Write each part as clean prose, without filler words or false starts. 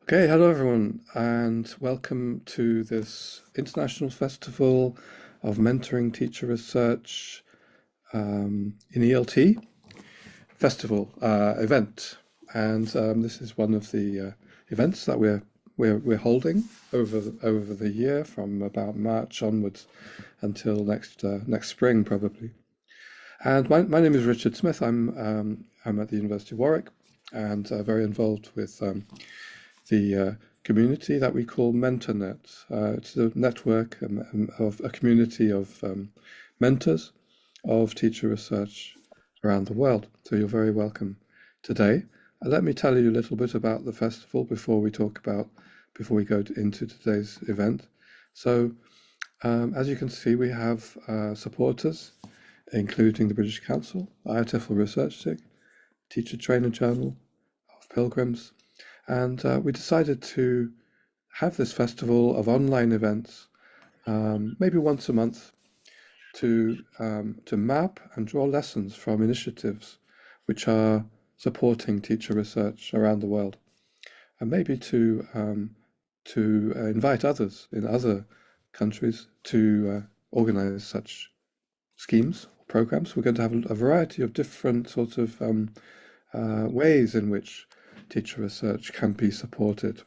Okay, hello everyone, and welcome to this International Festival of Mentoring Teacher Research in ELT Festival event. And this is one of the events that we're holding over the year from about March onwards until next spring probably. And my name is Richard Smith. I'm at the University of Warwick and very involved with the community that we call MentorNet. It's a network of a community of mentors of teacher research around the world. So you're very welcome today. Let me tell you a little bit about the festival before we go into today's event. So as you can see, we have supporters, including the British Council, IATEFL Research SIG, Teacher Trainer Journal of Pilgrims, and we decided to have this festival of online events, maybe once a month, to map and draw lessons from initiatives which are supporting teacher research around the world, and maybe to invite others in other countries to organize such schemes or programs. We're going to have a variety of different sorts of ways in which teacher research can be supported.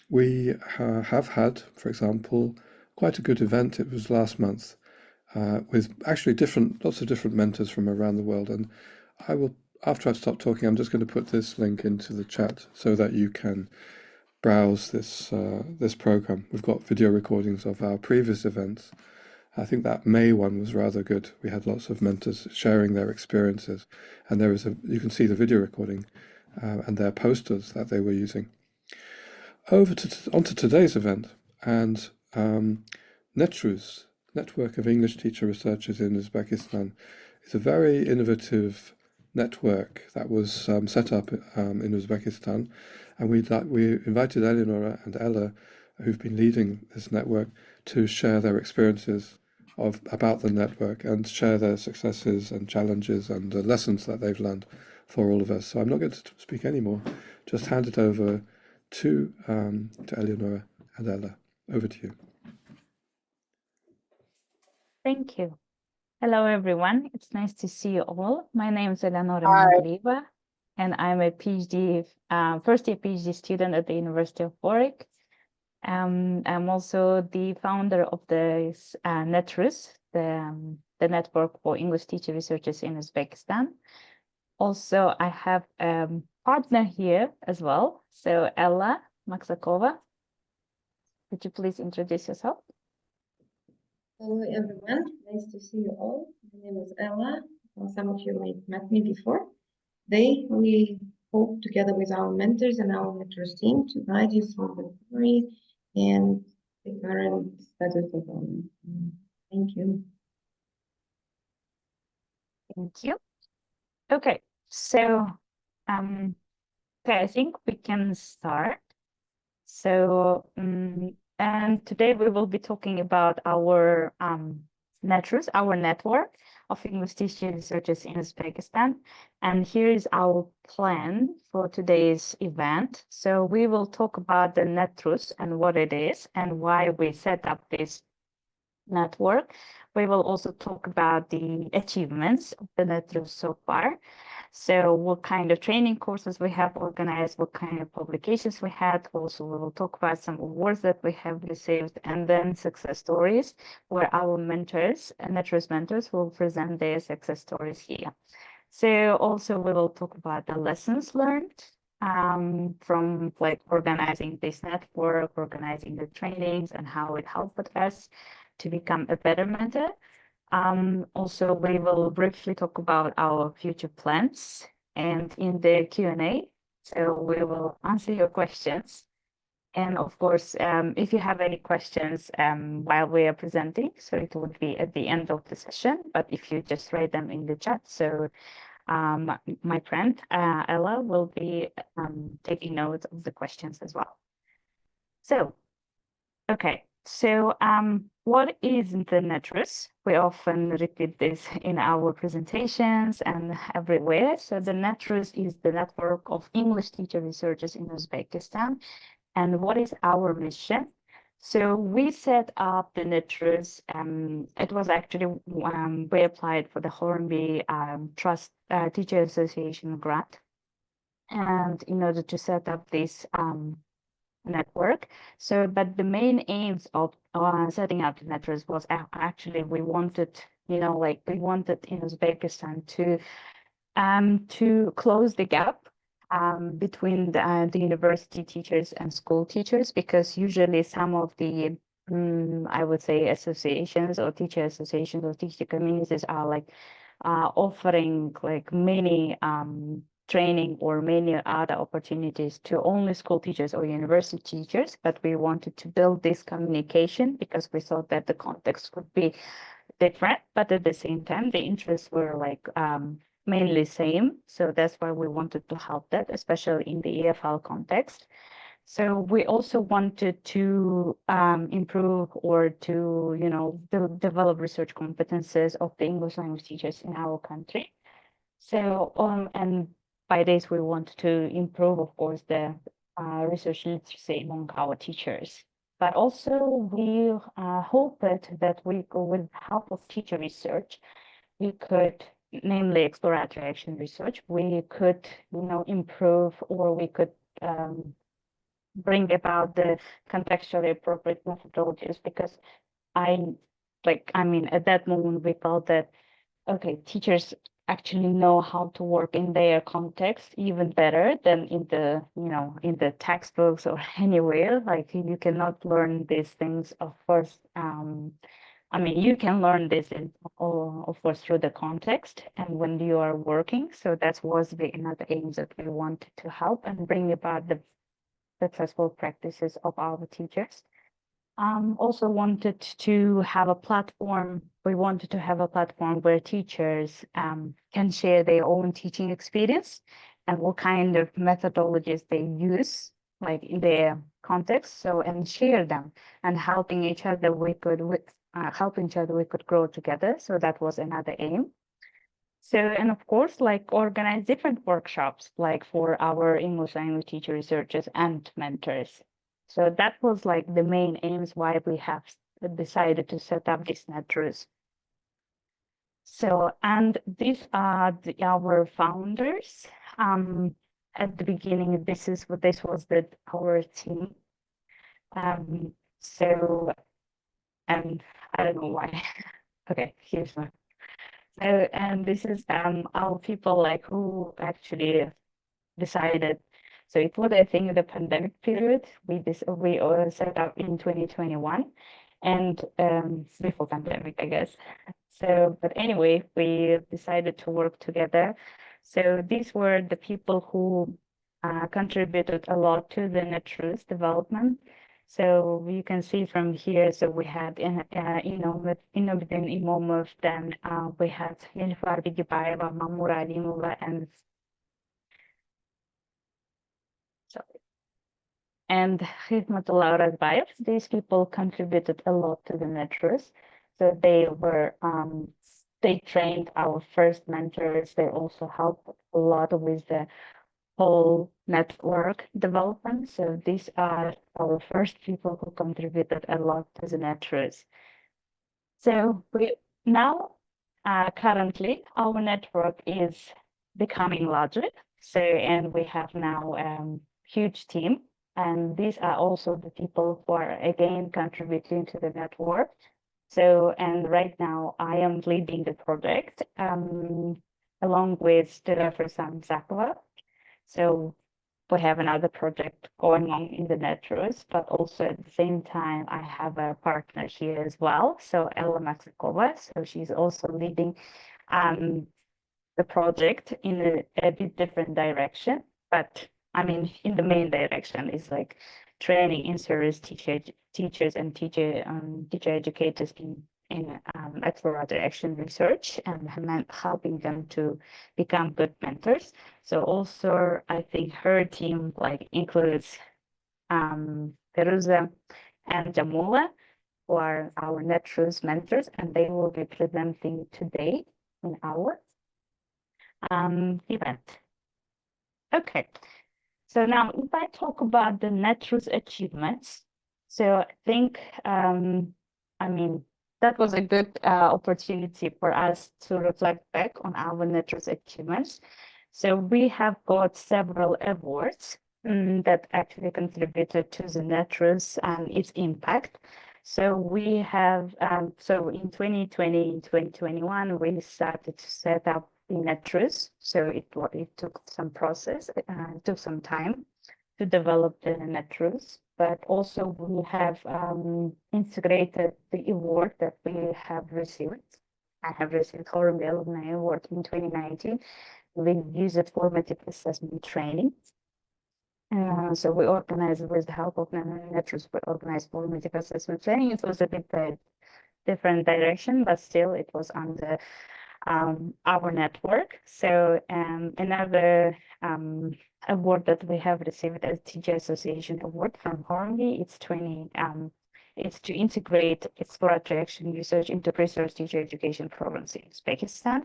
We have had, for example, quite a good event. It was last month with actually lots of different mentors from around the world. And I will, after I've stopped talking, I'm just going to put this link into the chat so that you can browse this program. We've got video recordings of our previous events. I think that May one was rather good. We had lots of mentors sharing their experiences, and you can see the video recording and their posters that they were using. Onto today's event, and NETRUZ, Network of English Teacher Researchers in Uzbekistan, is a very innovative network that was set up in Uzbekistan, and we invited Eleonora and Ella, who've been leading this network, to share their experiences about the network and share their successes and challenges and the lessons that they've learned for all of us. So I'm not going to speak anymore, just hand it over to Eleonora and Ella. Over to you. Thank you. Hello, everyone. It's nice to see you all. My name is Eleonora Mandlieva, and I'm a PhD, first-year PhD student at the University of Warwick. I'm also the founder of the NETRUZ, the Network for English Teacher Researchers in Uzbekistan. Also, I have a partner here as well. So Ella Maksakova, could you please introduce yourself? Hello, everyone. Nice to see you all. My name is Ella. Some of you may have met me before. Today, we hope, together with our mentors and our mentors team, to guide you through the story and the current status of our. Thank you. Thank you. Okay, so okay, I think we can start. So, and today we will be talking about our NETRUZ, our network of English teacher researchers in Uzbekistan. And here is our plan for today's event. So we will talk about the NETRUZ and what it is and why we set up this network. We will also talk about the achievements of the NETRUZ so far. So what kind of training courses we have organized, what kind of publications we had. Also, we will talk about some awards that we have received, and then success stories where our mentors, NETRUZ mentors, will present their success stories here. So also we will talk about the lessons learned from like organizing this network, organizing the trainings, and how it helped us to become a better mentor. Also, we will briefly talk about our future plans and in the Q&A, so we will answer your questions. And of course, if you have any questions while we are presenting, so it would be at the end of the session, but if you just write them in the chat, so my friend Ella will be taking notes of the questions as well. So, okay. So what is the NETRUZ? We often repeat this in our presentations and everywhere. So the NETRUZ is the network of English teacher researchers in Uzbekistan. And what is our mission? So we set up the NETRUZ. It was actually, we applied for the Hornby Trust Teacher Association grant. And in order to set up this network. So, but the main aims of setting up NETRUZ was actually we wanted, we wanted in Uzbekistan to close the gap between the university teachers and school teachers, because usually some of the I would say associations or teacher associations or teacher communities are like offering like many training or many other opportunities to only school teachers or university teachers, but we wanted to build this communication because we thought that the context would be different, but at the same time, the interests were like mainly same. So that's why we wanted to help that, especially in the EFL context. So we also wanted to improve or to, develop research competences of the English language teachers in our country. So, and by this, we want to improve, of course, the research literacy among our teachers. But also, we hoped that we, with help of teacher research, we could, namely exploratory action research, we could, improve, or we could bring about the contextually appropriate methodologies, because at that moment, we felt that, okay, teachers actually know how to work in their context even better than in the textbooks or anywhere. Like you cannot learn these things, of course. You can learn this of course through the context and when you are working. So that was another aim that we wanted to help and bring about the successful practices of our teachers. Also wanted to have a platform. We wanted to have a platform where teachers can share their own teaching experience and what kind of methodologies they use, like in their context. So, and share them and helping each other, we could grow together. So that was another aim. So, and of course, like organize different workshops, like for our English language teacher researchers and mentors. So that was like the main aims why we have decided to set up this NETRUZ. So, and these are our founders. At the beginning, this was our team. So, and I don't know why. Okay, here's my. So, and this is our people like who actually decided. So it was, I think, the pandemic period. We all set up in 2021, and before pandemic, I guess. So, but anyway, we decided to work together. So these were the people who contributed a lot to the NETRUZ development. So you can see from here, so we had Innobitin Imomov, then we had Nilüfer Bigibayeva, Mamur Alimova, and Hizmetullah Razbayev. These people contributed a lot to the NETRUZ. So they trained our first mentors. They also helped a lot with the whole network development. So these are our first people who contributed a lot to the NETRUZ. So we now, currently, our network is becoming larger. So, and we have now a huge team. And these are also the people who are again contributing to the network. So, and right now I am leading the project along with Stella Zakova. So we have another project going on in the NETRUZ, but also at the same time, I have a partner here as well. So Ella Maxikova, so she's also leading the project in a bit different direction, but in the main direction is like training in service teachers and teacher educators in exploratory action research and helping them to become good mentors. So also, I think her team like includes Peruza and Jamula. who are our NETRUZ mentors, and they will be presenting today in our event. Okay, so now if I talk about the NETRUZ achievements, so I think, I mean, that was a good opportunity for us to reflect back on our NETRUZ achievements. So we have got several awards that actually contributed to the NETRUZ and its impact. So we have, so in 2020, in 2021, we started to set up the NETRUZ. So it took some process, it took some time to develop the NETRUZ, but also we have integrated the award that we have received. I have received Hornby Alumni Award in 2019. We use it formative assessment training. So we organized with the help of NETRUZ, we organized formative assessment training. It was a bit different direction, but still it was under our network. So another award that we have received as Teacher Association Award from Hornby, it's to integrate exploratory action research into research teacher education programs in Uzbekistan.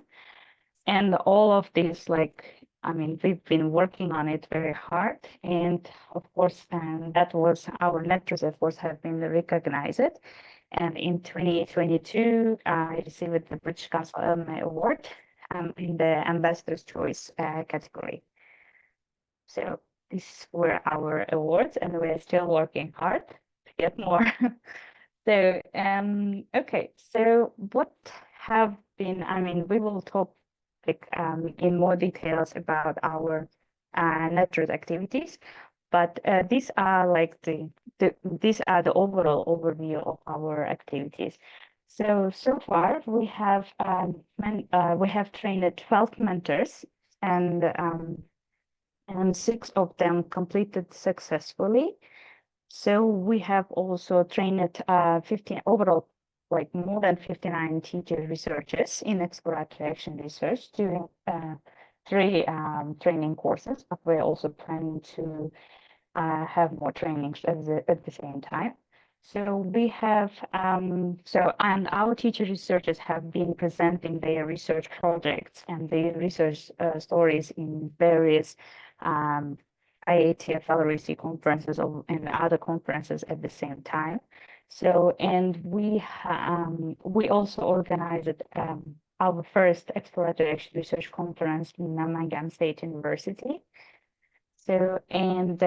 And all of this, like, I mean, we've been working on it very hard. And of course, that was our NETRUZ efforts have been recognized. And in 2022, I received the British Council Alumni Award in the Ambassador's Choice category. So these were our awards, and we're still working hard to get more. So, okay, so what have been, I mean, we will talk in more details about our NETRUZ activities, but these are like these are the overall overview of our activities. So far we have trained 12 mentors, and 6 of them completed successfully. So we have also trained 15 overall, like more than 59 teacher researchers in exploratory action research during 3 training courses, but we're also planning to have more trainings at the same time. So we have, and our teacher researchers have been presenting their research projects and their research stories in various IATF LRC conferences and other conferences at the same time. So, and we also organized our first exploratory action research conference in Namagan State University. So, and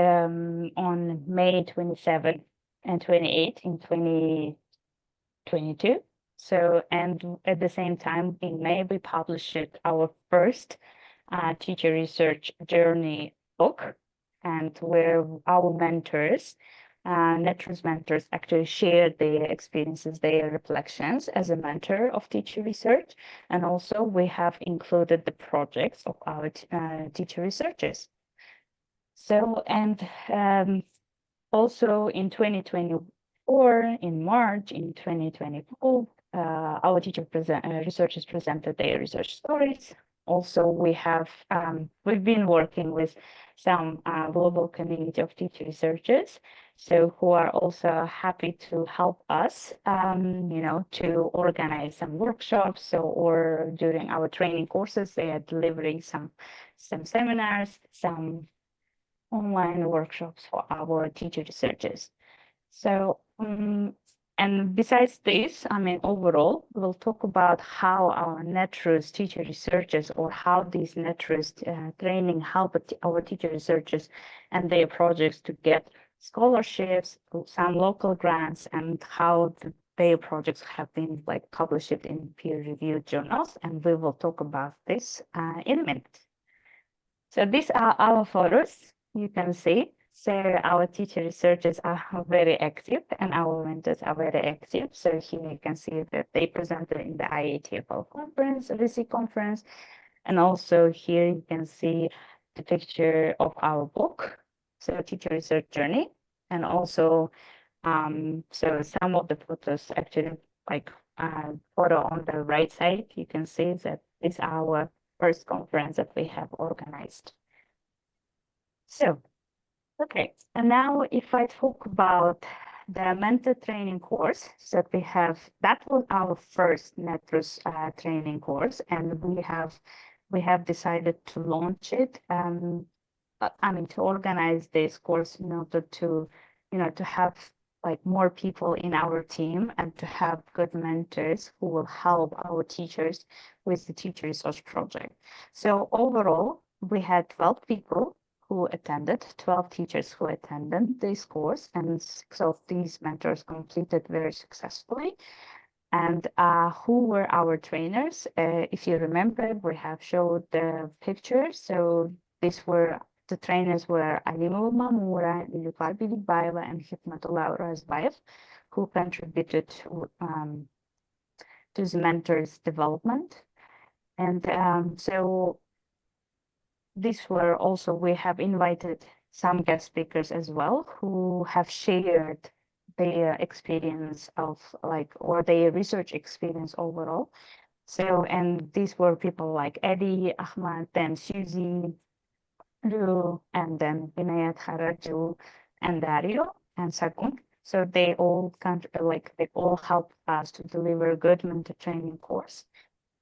on May 27 and 28 in 2022. So, and at the same time in May, we published our first teacher research journey book, and where our mentors, NETRUZ mentors, actually shared their experiences, their reflections as a mentor of teacher research. And also we have included the projects of our teacher researchers. So, and also in 2024, in March, in 2024, our teacher researchers presented their research stories. Also, we've been working with some global community of teacher researchers, so who are also happy to help us, you know, to organize some workshops. Or during our training courses, they are delivering some seminars, some online workshops for our teacher researchers. So, and besides this, I mean, overall, we'll talk about how our NETRUZ teacher researchers, or how these NETRUZ training help our teacher researchers and their projects to get scholarships, some local grants, and how their projects have been like published in peer-reviewed journals. And we will talk about this in a minute. So these are our photos. You can see, so our teacher researchers are very active and our mentors are very active. So here you can see that they presented in the IATFL conference, RISI conference, and also here you can see the picture of our book, so Teacher Research Journey, and also so some of the photos actually, like photo on the right side, you can see that this is our first conference that we have organized. So, okay, and now if I talk about the mentor training course that we have, that was our first NETRUZ training course, and we have decided to launch it. To organize this course in order to, to have like more people in our team and to have good mentors who will help our teachers with the teacher research project. So overall, we had 12 people who attended, 12 teachers who attended this course, and 6 of these mentors completed very successfully. And who were our trainers? If you remember, we have showed the pictures. So the trainers were Alimova Mamura, Nilufar Bilibaeva, and Hikmatullah Razbayev, who contributed to the mentors' development. And so we have invited some guest speakers as well who have shared their experience or their research experience overall. So, and these were people like Eddie, Ahmad, then Susie, Lu, and then Vinayat Haraju, and Dario, and Sakun. So they all helped us to deliver a good mentor training course.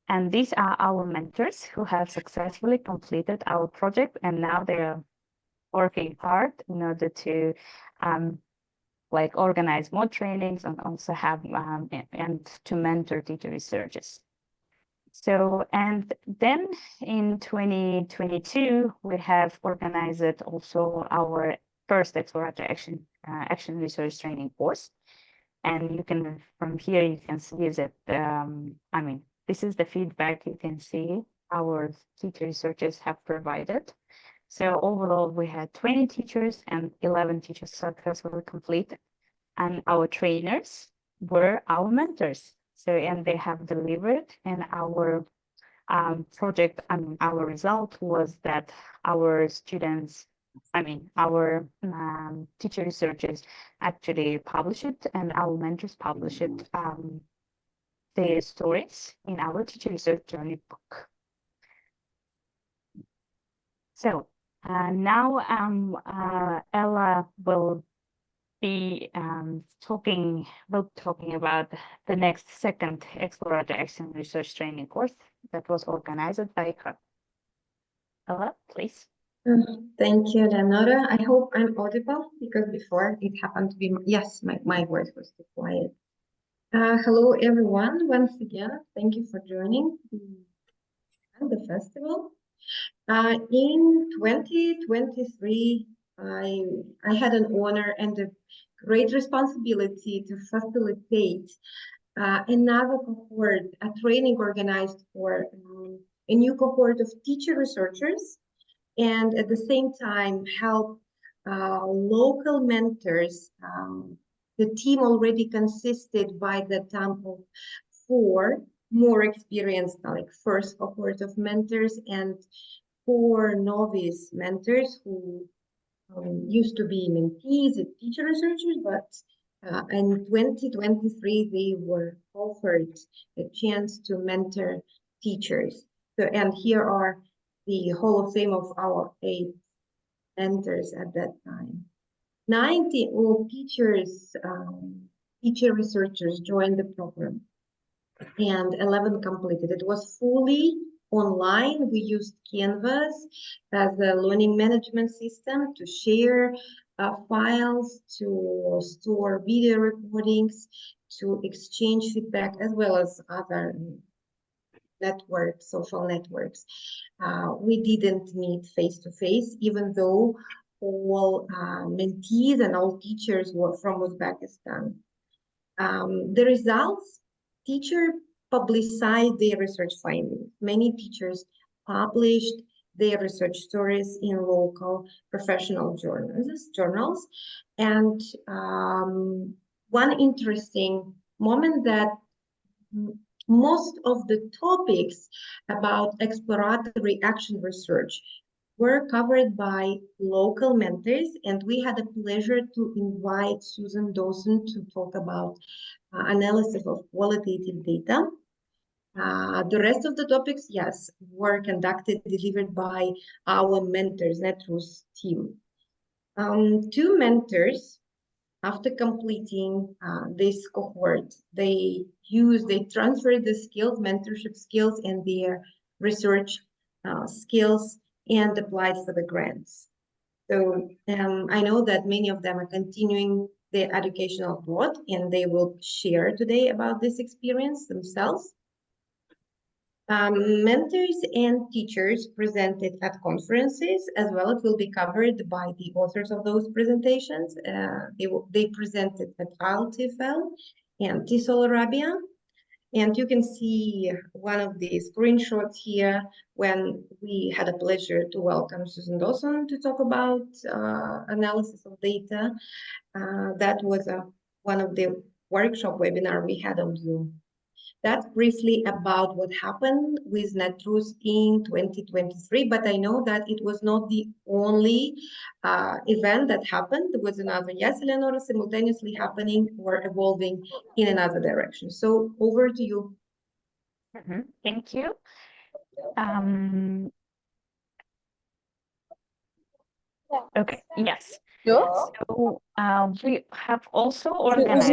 And these are our mentors who have successfully completed our project, and now they are working hard in order to organize more trainings and also have and to mentor teacher researchers. So, and then in 2022, we have organized also our first exploratory action research training course. And you can, from here, you can see that, this is the feedback you can see our teacher researchers have provided. So overall, we had 20 teachers and 11 teachers successfully completed. And our trainers were our mentors. So, and they have delivered, and our project, our result was that our students, our teacher researchers actually published it, and our mentors published their stories in our teacher research journey book. So now Ella will be talking about the next second exploratory action research training course that was organized by her. Ella, please. Thank you, Leonora. I hope I'm audible because before it happened to be, yes, my voice was too quiet. Hello, everyone. Once again, thank you for joining the festival. In 2023, I had an honor and a great responsibility to facilitate another cohort, a training organized for a new cohort of teacher researchers, and at the same time help local mentors. The team already consisted by the time of 4 more experienced, first cohort of mentors, and 4 novice mentors who used to be mentees and teacher researchers, but in 2023 they were offered a chance to mentor teachers. So, and here are the Hall of Fame of our 8 mentors at that time. 90 teachers, teacher researchers joined the program, and 11 completed. It was fully online. We used Canvas as a learning management system to share files, to store video recordings, to exchange feedback, as well as other networks, social networks. We didn't meet face-to-face, even though all mentees and all teachers were from Uzbekistan. The results, teachers publicized their research findings. Many teachers published their research stories in local professional journals. And one interesting moment that most of the topics about exploratory action research were covered by local mentors, and we had the pleasure to invite Susan Dawson to talk about analysis of qualitative data. The rest of the topics, yes, were delivered by our mentors, NETRUZ team. 2 mentors after completing this cohort, they transfer the skills, mentorship skills, and their research skills and applied for the grants. So I know that many of them are continuing their education abroad, and they will share today about this experience themselves. Mentors and teachers presented at conferences as well. It will be covered by the authors of those presentations. They presented at ALTFL and TESOL Arabia. And you can see one of the screenshots here when we had a pleasure to welcome Susan Dawson to talk about analysis of data. That was one of the workshop webinar we had on Zoom. That's briefly about what happened with NETRUZ in 2023, but I know that it was not the only event that happened. There was another, yes, Eleonora, simultaneously happening or evolving in another direction. So over to you. Thank you. Okay, yes. So we have also organized.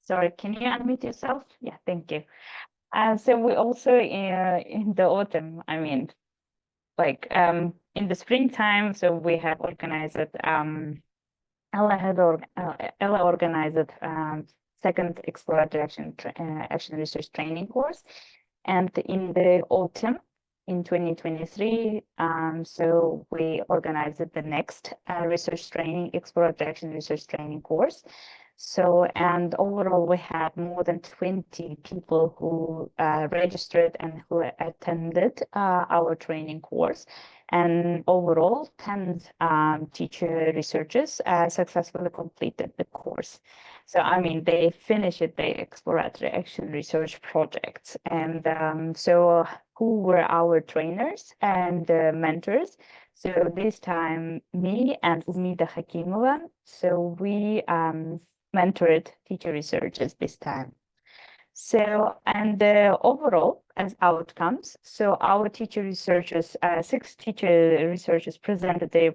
Sorry, can you unmute yourself? Yeah, thank you. So we also in the autumn, I mean, like in the springtime, so we have organized Ella organized second exploratory action research training course, and in the autumn in 2023, so we organized the next exploratory action research training course. So, and overall, we had more than 20 people who registered and who attended our training course. And overall, 10 teacher researchers successfully completed the course. So, I mean, they finished their exploratory action research projects. And so who were our trainers and mentors? So this time, me and Umida Hakimova. So we mentored teacher researchers this time. So, and overall, as outcomes, so our teacher researchers, 6 teacher researchers presented their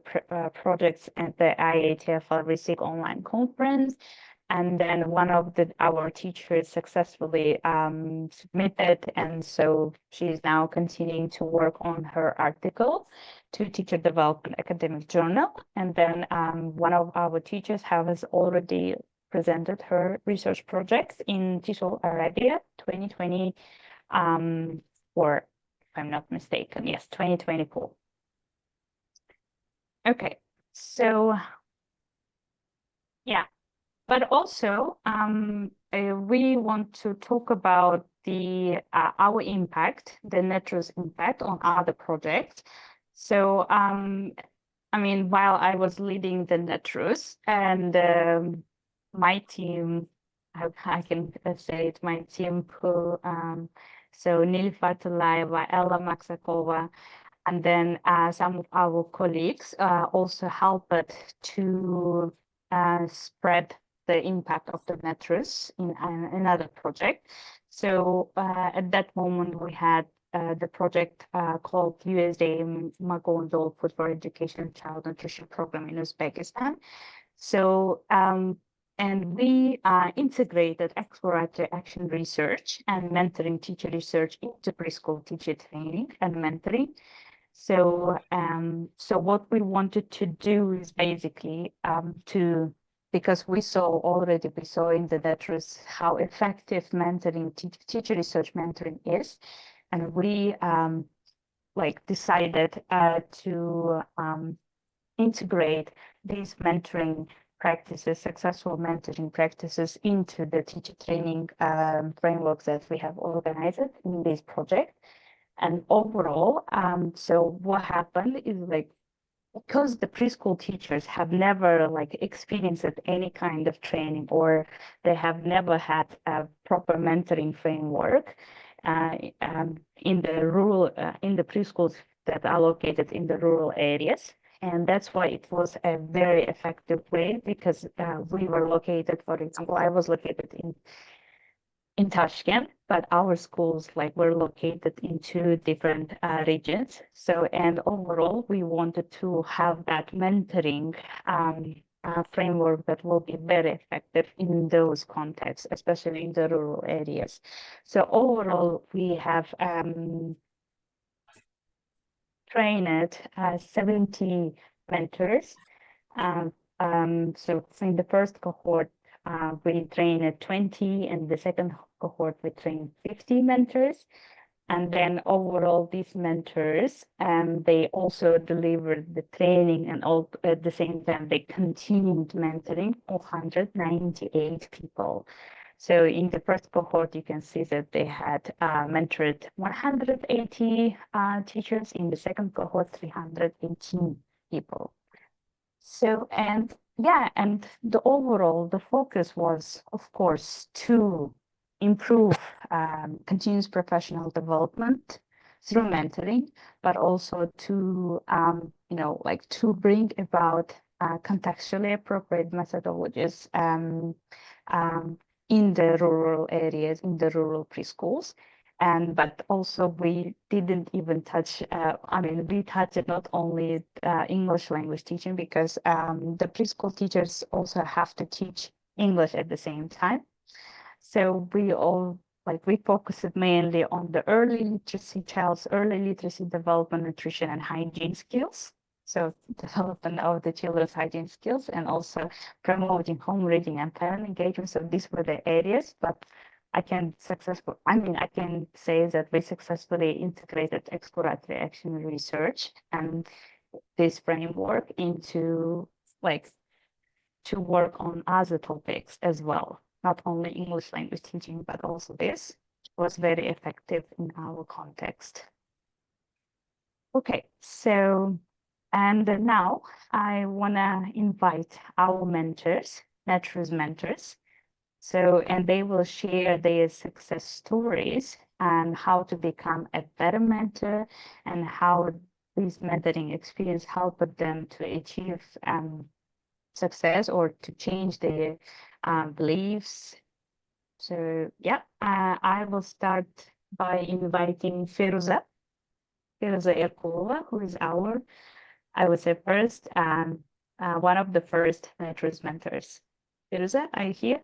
projects at the IATFL RISIC online conference. And then one of our teachers successfully submitted, and so she's now continuing to work on her article to Teacher Development Academic Journal. And then one of our teachers has already presented her research projects in TESOL Arabia 2024, if I'm not mistaken. Yes, 2024. Okay, so yeah. But also, we want to talk about our impact, the NETRUZ impact on other projects. So, I mean, while I was leading the NETRUZ and my team, I can say it, my team who, so Nilüfer Tulaeva, Ella Maksakova, and then some of our colleagues also helped to spread the impact of the NETRUZ in another project. So at that moment, we had the project called USDA Magondol Food for Education Child Nutrition Program in Uzbekistan. So, and we integrated exploratory action research and mentoring teacher research into preschool teacher training and mentoring. So, so what we wanted to do is basically because we saw in the NETRUZ how effective mentoring, teacher research mentoring is, and we decided to integrate these mentoring practices, successful mentoring practices, into the teacher training frameworks that we have organized in this project. And overall, so what happened is because the preschool teachers have never experienced any kind of training, or they have never had a proper mentoring framework in the preschools that are located in the rural areas. And that's why it was a very effective way, because we were located, for example, I was located in in Tashkent, but our schools were located in two different regions. So, and overall, we wanted to have that mentoring framework that will be very effective in those contexts, especially in the rural areas. So overall, we have trained 70 mentors. So in the first cohort, we trained 20, and the second cohort, we trained 50 mentors. And then overall, these mentors, they also delivered the training, and all at the same time, they continued mentoring 498 people. So in the first cohort, you can see that they had mentored 180 teachers. In the second cohort, 318 people. So, and yeah, and the overall, the focus was, of course, to improve continuous professional development through mentoring, but also to, to bring about contextually appropriate methodologies in the rural areas, in the rural preschools. But also we didn't even touch, we touched not only English language teaching, because the preschool teachers also have to teach English at the same time. So we focused mainly on the child's early literacy development, nutrition and hygiene skills. So development of the children's hygiene skills, and also promoting home reading and parent engagement. So these were the areas, but I can say that we successfully integrated exploratory action research and this framework into to work on other topics as well, not only English language teaching, but also this was very effective in our context. Okay, so, and now I wanna invite our mentors, NETRUZ mentors. So, and they will share their success stories and how to become a better mentor, and how this mentoring experience helped them to achieve success or to change their beliefs. So yeah, I will start by inviting Firuza Erkulova, who is I would say first, one of the first NETRUZ mentors. Firuza, are you here?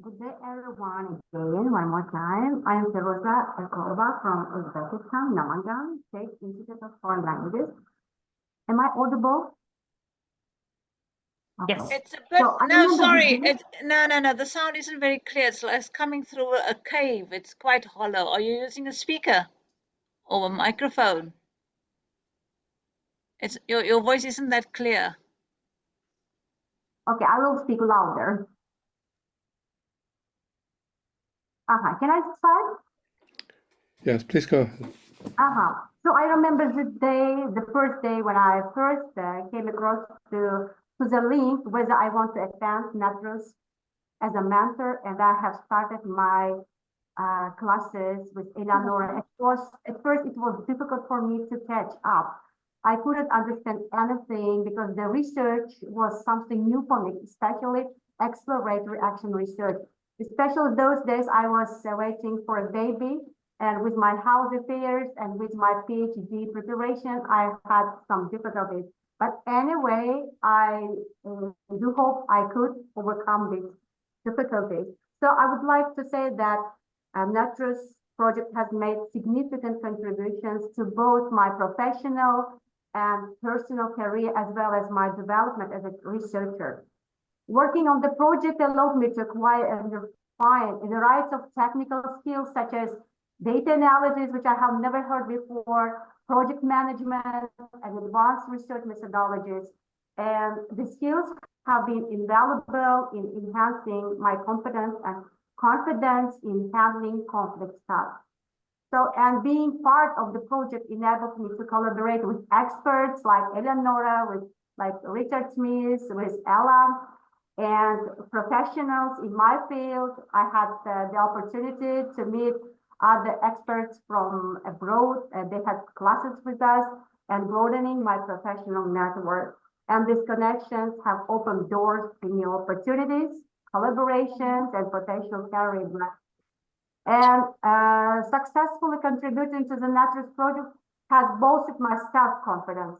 Good day, everyone. Again, one more time. I am Firuza Erkulova from Uzbekistan, Namangan State Institute of Foreign Languages. Am I audible? Yes. It's a bit, So no, sorry. No. The sound isn't very clear. It's like coming through a cave. It's quite hollow. Are you using a speaker or a microphone? It's your voice isn't that clear. Okay, I will speak louder. Can I start? Yes, please go ahead. So I remember the first day when I first came across to the link whether I want to advance NETRUZ as a mentor, and I have started my classes with Eleonora. At first it was difficult for me to catch up. I couldn't understand anything because the research was something new for me, especially exploratory action research. Especially those days I was waiting for a baby, and with my house affairs and with my PhD preparation, I had some difficulties. But anyway, I do hope I could overcome these difficulties. So I would like to say that NETRUZ project has made significant contributions to both my professional and personal career, as well as my development as a researcher. Working on the project allowed me to acquire and refine a variety of technical skills such as data analysis, which I have never heard before, project management, and advanced research methodologies. And the skills have been invaluable in enhancing my competence and confidence in handling complex tasks. So, and being part of the project enabled me to collaborate with experts like Eleonora, with like Richard Smith, with Ella, and professionals in my field. I had the opportunity to meet other experts from abroad. They had classes with us, and broadening my professional network. And these connections have opened doors to new opportunities. collaborations, and potential career growth. And successfully contributing to the NETRUZ project has boosted my self-confidence.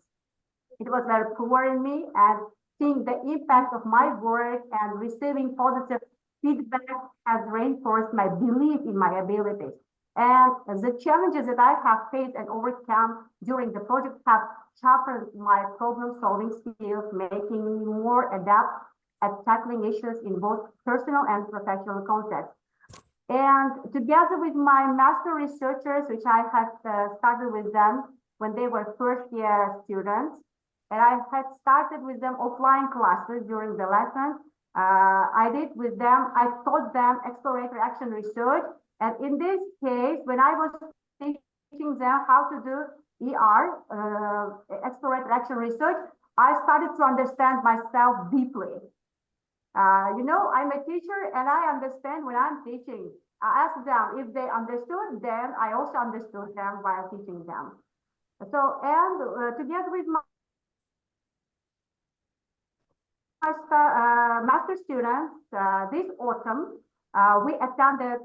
It was very pouring me, and seeing the impact of my work and receiving positive feedback has reinforced my belief in my abilities. And the challenges that I have faced and overcome during the project have sharpened my problem-solving skills, making me more adept at tackling issues in both personal and professional contexts. And together with my master researchers, which I had started with them when they were first-year students, and I had started with them offline classes during the lessons. I did with them, I taught them exploratory action research. And in this case, when I was teaching them how to do exploratory action research, I started to understand myself deeply. You know, I'm a teacher and I understand when I'm teaching. I ask them if they understood, then I also understood them while teaching them. So, and together with my master students, this autumn, we attended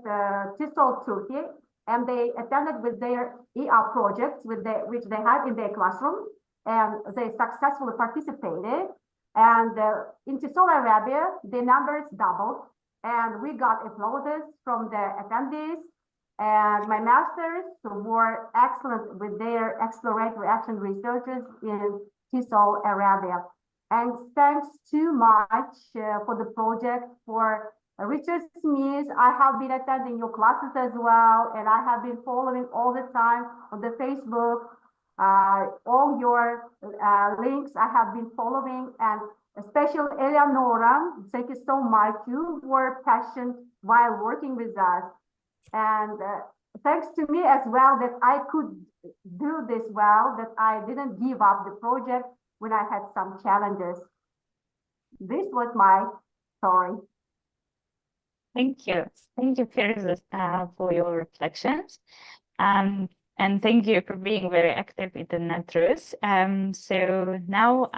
TESOL Turkey, and they attended with their projects which they had in their classroom, and they successfully participated. And in TESOL Arabia, the numbers doubled, and we got applauses from the attendees. And my masters were excellent with their exploratory action researches in TESOL Arabia. And thanks too much for the project, for Richard Smith. I have been attending your classes as well, and I have been following all the time on the Facebook. All your links I have been following, and especially Eleonora, thank you so much. You were passionate while working with us. And thanks to me as well that I could do this well, that I didn't give up the project when I had some challenges. This was my story. Thank you. Thank you, Firdous, for your reflections. And thank you for being very active in the NETRUZ. So now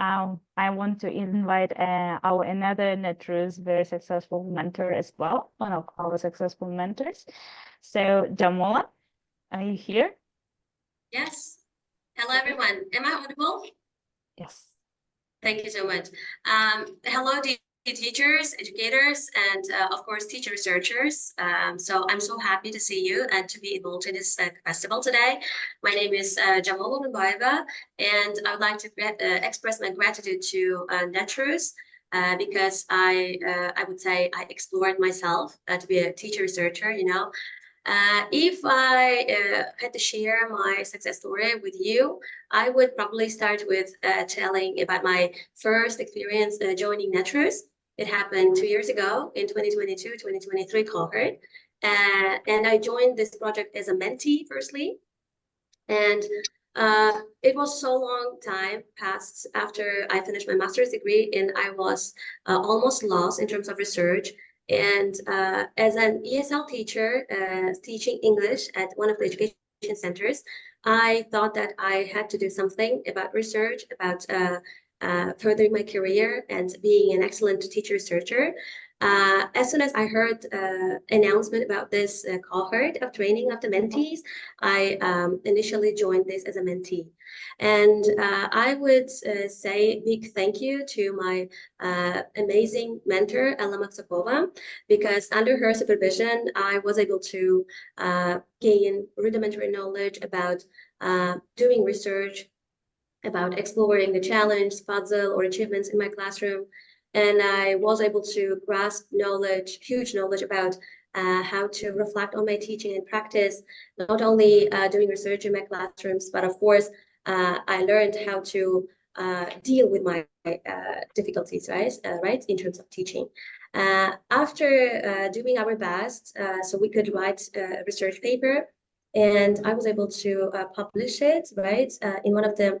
I want to invite our another NETRUZ very successful mentor as well, one of our successful mentors. So Jamola, are you here? Yes. Hello, everyone. Am I audible? Yes. Thank you so much. Hello, teachers, educators, and of course, teacher researchers. So I'm so happy to see you and to be involved in this festival today. My name is Jamola Nurbaeva, and I would like to express my gratitude to NETRUZ because I would say I explored myself to be a teacher researcher, you know. If I had to share my success story with you, I would probably start with telling about my first experience joining NETRUZ. It happened 2 years ago in 2022-2023 cohort. And I joined this project as a mentee firstly. And it was so long time passed after I finished my master's degree, and I was almost lost in terms of research. And as an ESL teacher teaching English at one of the education centers, I thought that I had to do something about research, about furthering my career and being an excellent teacher researcher. As soon as I heard announcement about this cohort of training of the mentees, I initially joined this as a mentee. And I would say a big thank you to my amazing mentor, Ella Maksakova, because under her supervision, I was able to gain rudimentary knowledge about doing research, about exploring the challenge, puzzle, or achievements in my classroom. And I was able to grasp knowledge, huge knowledge about how to reflect on my teaching and practice, not only doing research in my classrooms, but of course, I learned how to deal with my difficulties, right, in terms of teaching. After doing our best, so we could write a research paper, and I was able to publish it, right, in one of the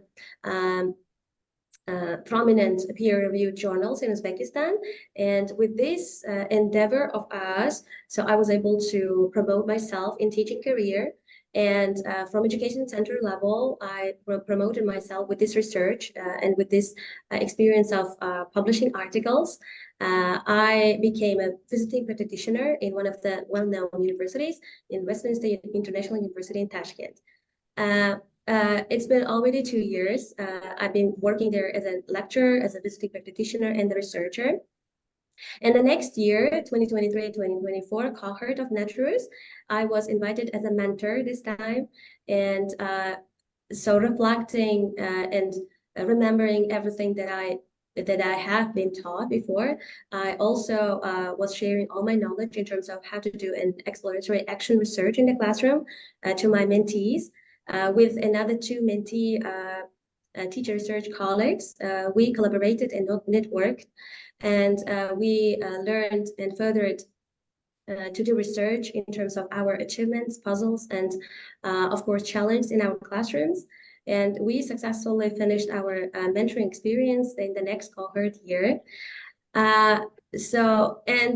prominent peer-reviewed journals in Uzbekistan. And with this endeavor of us, so I was able to promote myself in teaching career. And from education center level, I promoted myself with this research and with this experience of publishing articles. I became a visiting practitioner in one of the well-known universities, in Westminster International University in Tashkent. It's been already 2 years. I've been working there as a lecturer, as a visiting practitioner, and a researcher. And the next year, 2023-2024 cohort of NETRUZ, I was invited as a mentor this time. And so reflecting and remembering everything that I have been taught before, I also was sharing all my knowledge in terms of how to do an exploratory action research in the classroom to my mentees. With another 2 mentee teacher research colleagues, we collaborated and networked, and we learned and furthered to do research in terms of our achievements, puzzles, and of course, challenges in our classrooms. And we successfully finished our mentoring experience in the next cohort year. And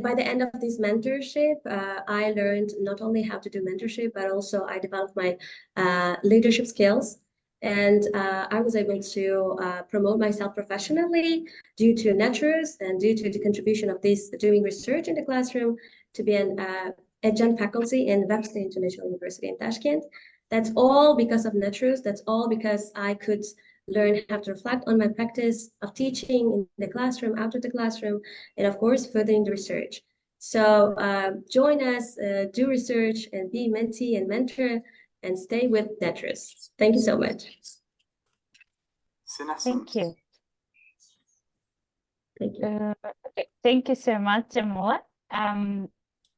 by the end of this mentorship, I learned not only how to do mentorship, but also I developed my leadership skills. And I was able to promote myself professionally due to NETRUZ and due to the contribution of this doing research in the classroom to be an adjunct faculty in Webster International University in Tashkent. That's all because of NETRUZ. That's all because I could learn how to reflect on my practice of teaching in the classroom, out of the classroom, and of course, furthering the research. So join us, do research, and be mentee and mentor, and stay with NETRUZ. Thank you so much. Thank you. Thank you. Okay. Thank you so much, Jamila.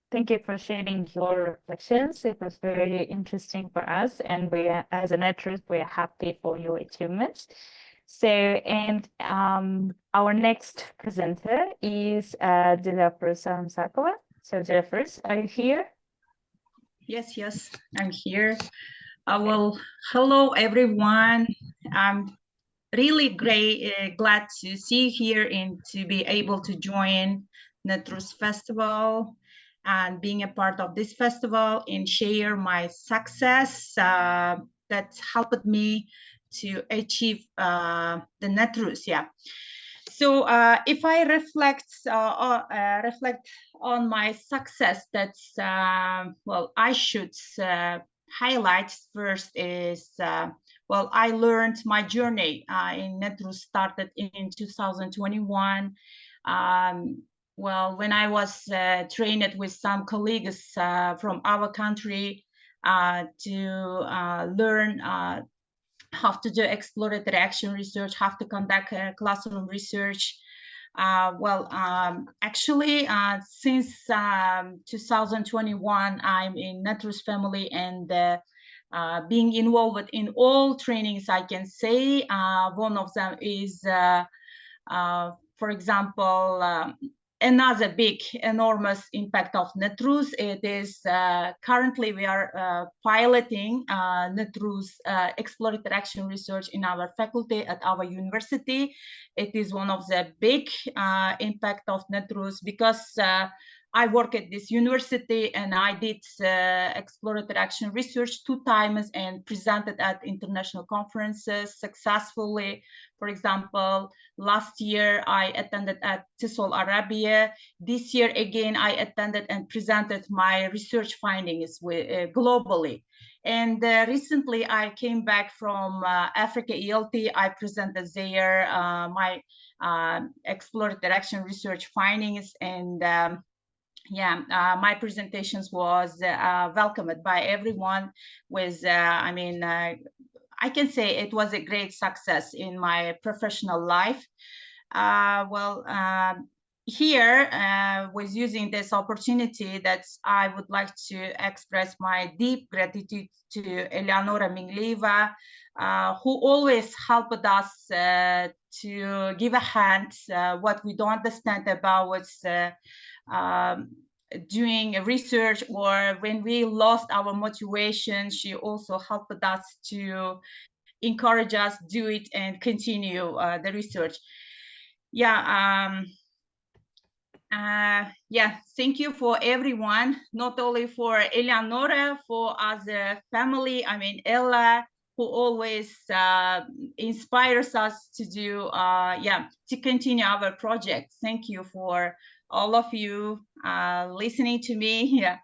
Thank you for sharing your reflections. It was very interesting for us, and we, as a NETRUZ, we're happy for your achievements. So, and our next presenter is Dilafruz Sarmsakova. So, Dilafruz, are you here? Yes, I'm here. Well, hello everyone. I'm really glad to see you here and to be able to join NETRUZ Festival and being a part of this festival and share my success that helped me to achieve the NETRUZ. Yeah. So if I reflect on my success, that's well, I should highlight first is well, I learned my journey in NETRUZ started in 2021. Well, when I was trained with some colleagues from our country to learn how to do exploratory action research, how to conduct classroom research. Actually, since 2021, I'm in NETRUZ family and being involved in all trainings, I can say. One of them is, for example, another big, enormous impact of NETRUZ. It is currently we are piloting NETRUZ exploratory action research in our faculty at our university. It is one of the big impact of NETRUZ because I work at this university and I did exploratory action research 2 times and presented at international conferences successfully. For example, last year I attended at TESOL Arabia. This year again I attended and presented my research findings globally. And recently I came back from Africa ELT. I presented there my exploratory action research findings, and my presentations was welcomed by everyone with, I can say it was a great success in my professional life. Here, with using this opportunity, that I would like to express my deep gratitude to Eleonora Mingleva, who always helped us to give a hand what we don't understand about doing research, or when we lost our motivation, she also helped us to encourage us do it and continue the research. Yeah, thank you for everyone, not only for Eleonora, for as a family. I mean, Ella, who always inspires us to do, to continue our project. Thank you for all of you listening to me. Yeah,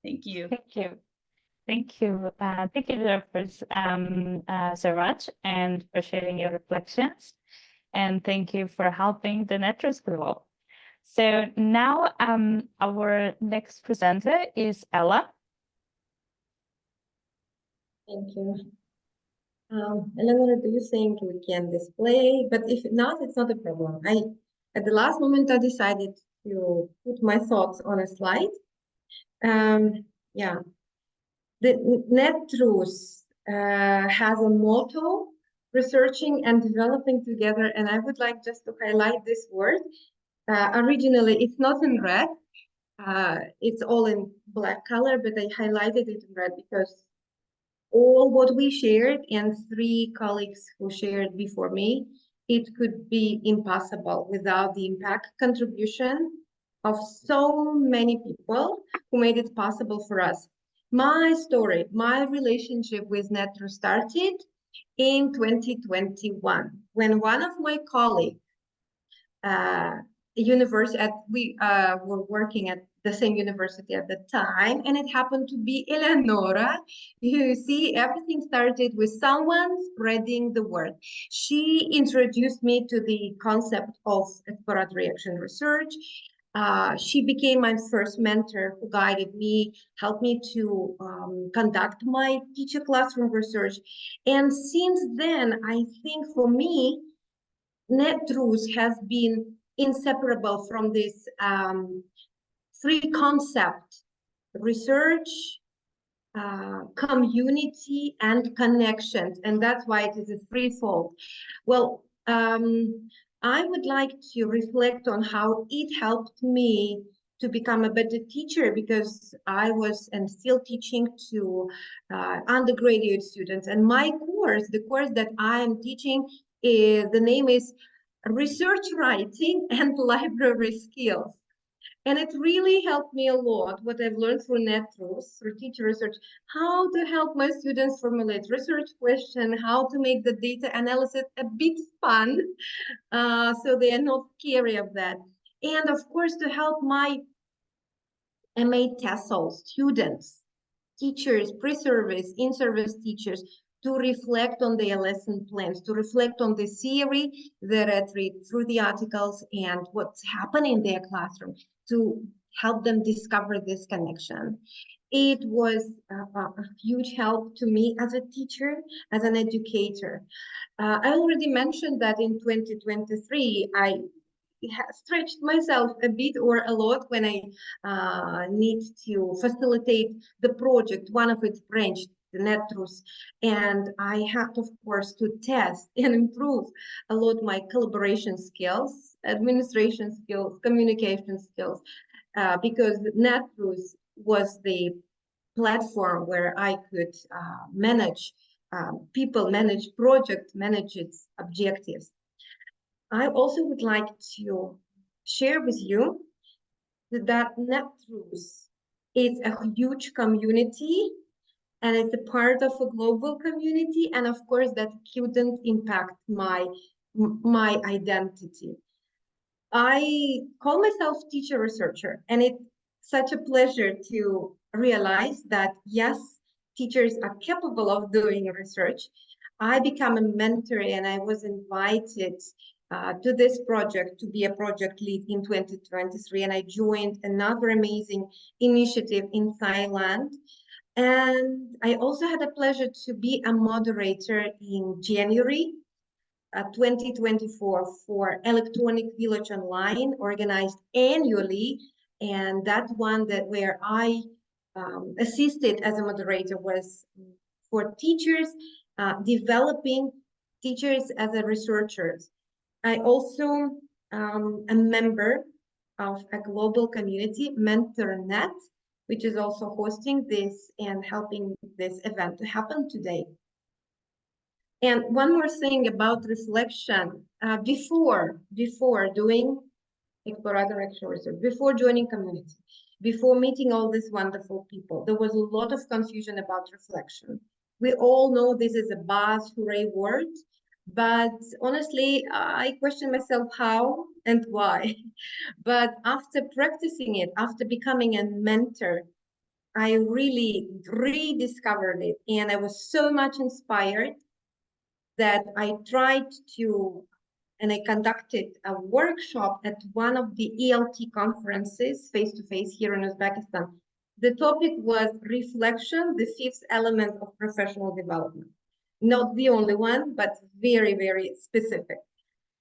thank you. Thank you. Thank you. Thank you, Saraj, and for sharing your reflections. And thank you for helping the NETRUZ grow. So now our next presenter is Ella. Thank you. Eleanor, do you think we can display? But if not, it's not a problem. At the last moment, I decided to put my thoughts on a slide. Yeah, the NETRUZ has a motto, researching and developing together, and I would like just to highlight this word. Originally, it's not in red. It's all in black color, but I highlighted it in red because all what we shared and 3 colleagues who shared before me, it could be impossible without the impact contribution of so many people who made it possible for us. My story, my relationship with NETRUZ started in 2021 when one of my colleagues, we were working at the same university at the time, and it happened to be Eleonora. You see, everything started with someone spreading the word. She introduced me to the concept of exploratory action research. She became my first mentor who guided me, helped me to conduct my teacher classroom research. And since then, I think for me, NETRUZ has been inseparable from this 3 concepts: research, community, and connections. And that's why it is a threefold. Well, I would like to reflect on how it helped me to become a better teacher, because I was and still teaching to undergraduate students. And my course, the course that I am teaching, the name is Research Writing and Library Skills. And it really helped me a lot, what I've learned through NETRUZ, through teacher research, how to help my students formulate research questions, how to make the data analysis a bit fun, so they are not scary of that. And of course, to help my MA TESOL students, teachers, pre-service, in-service teachers, to reflect on their lesson plans, to reflect on the theory that I read through the articles and what's happening in their classroom, to help them discover this connection. It was a huge help to me as a teacher, as an educator. I already mentioned that in 2023, I stretched myself a bit or a lot when I need to facilitate the project, one of its branch, the NETRUZ, and I had, of course, to test and improve a lot my collaboration skills, administration skills, communication skills, because NETRUZ was the platform where I could manage people, manage project, manage its objectives. I also would like to share with you that NETRUZ is a huge community, and it's a part of a global community, and of course that couldn't impact my identity. I call myself teacher researcher, and it's such a pleasure to realize that yes, teachers are capable of doing research. I become a mentor, and I was invited to this project to be a project lead in 2023, and I joined another amazing initiative in Thailand. And I also had the pleasure to be a moderator in January 2024 for Electronic Village Online, organized annually. And that one where I assisted as a moderator was for teachers, developing teachers as a researchers. I also a member of a global community, MentorNet, which is also hosting this and helping this event to happen today. And one more thing about reflection, before doing exploratory action research, before joining community, before meeting all these wonderful people, there was a lot of confusion about reflection. We all know this is a buzz, hooray word, but honestly, I question myself how and why. But after practicing it, after becoming a mentor, I really rediscovered it, and I was so much inspired that I tried to, and I conducted a workshop at one of the ELT conferences face-to-face here in Uzbekistan. The topic was reflection, the fifth element of professional development. Not the only one, but very, very specific.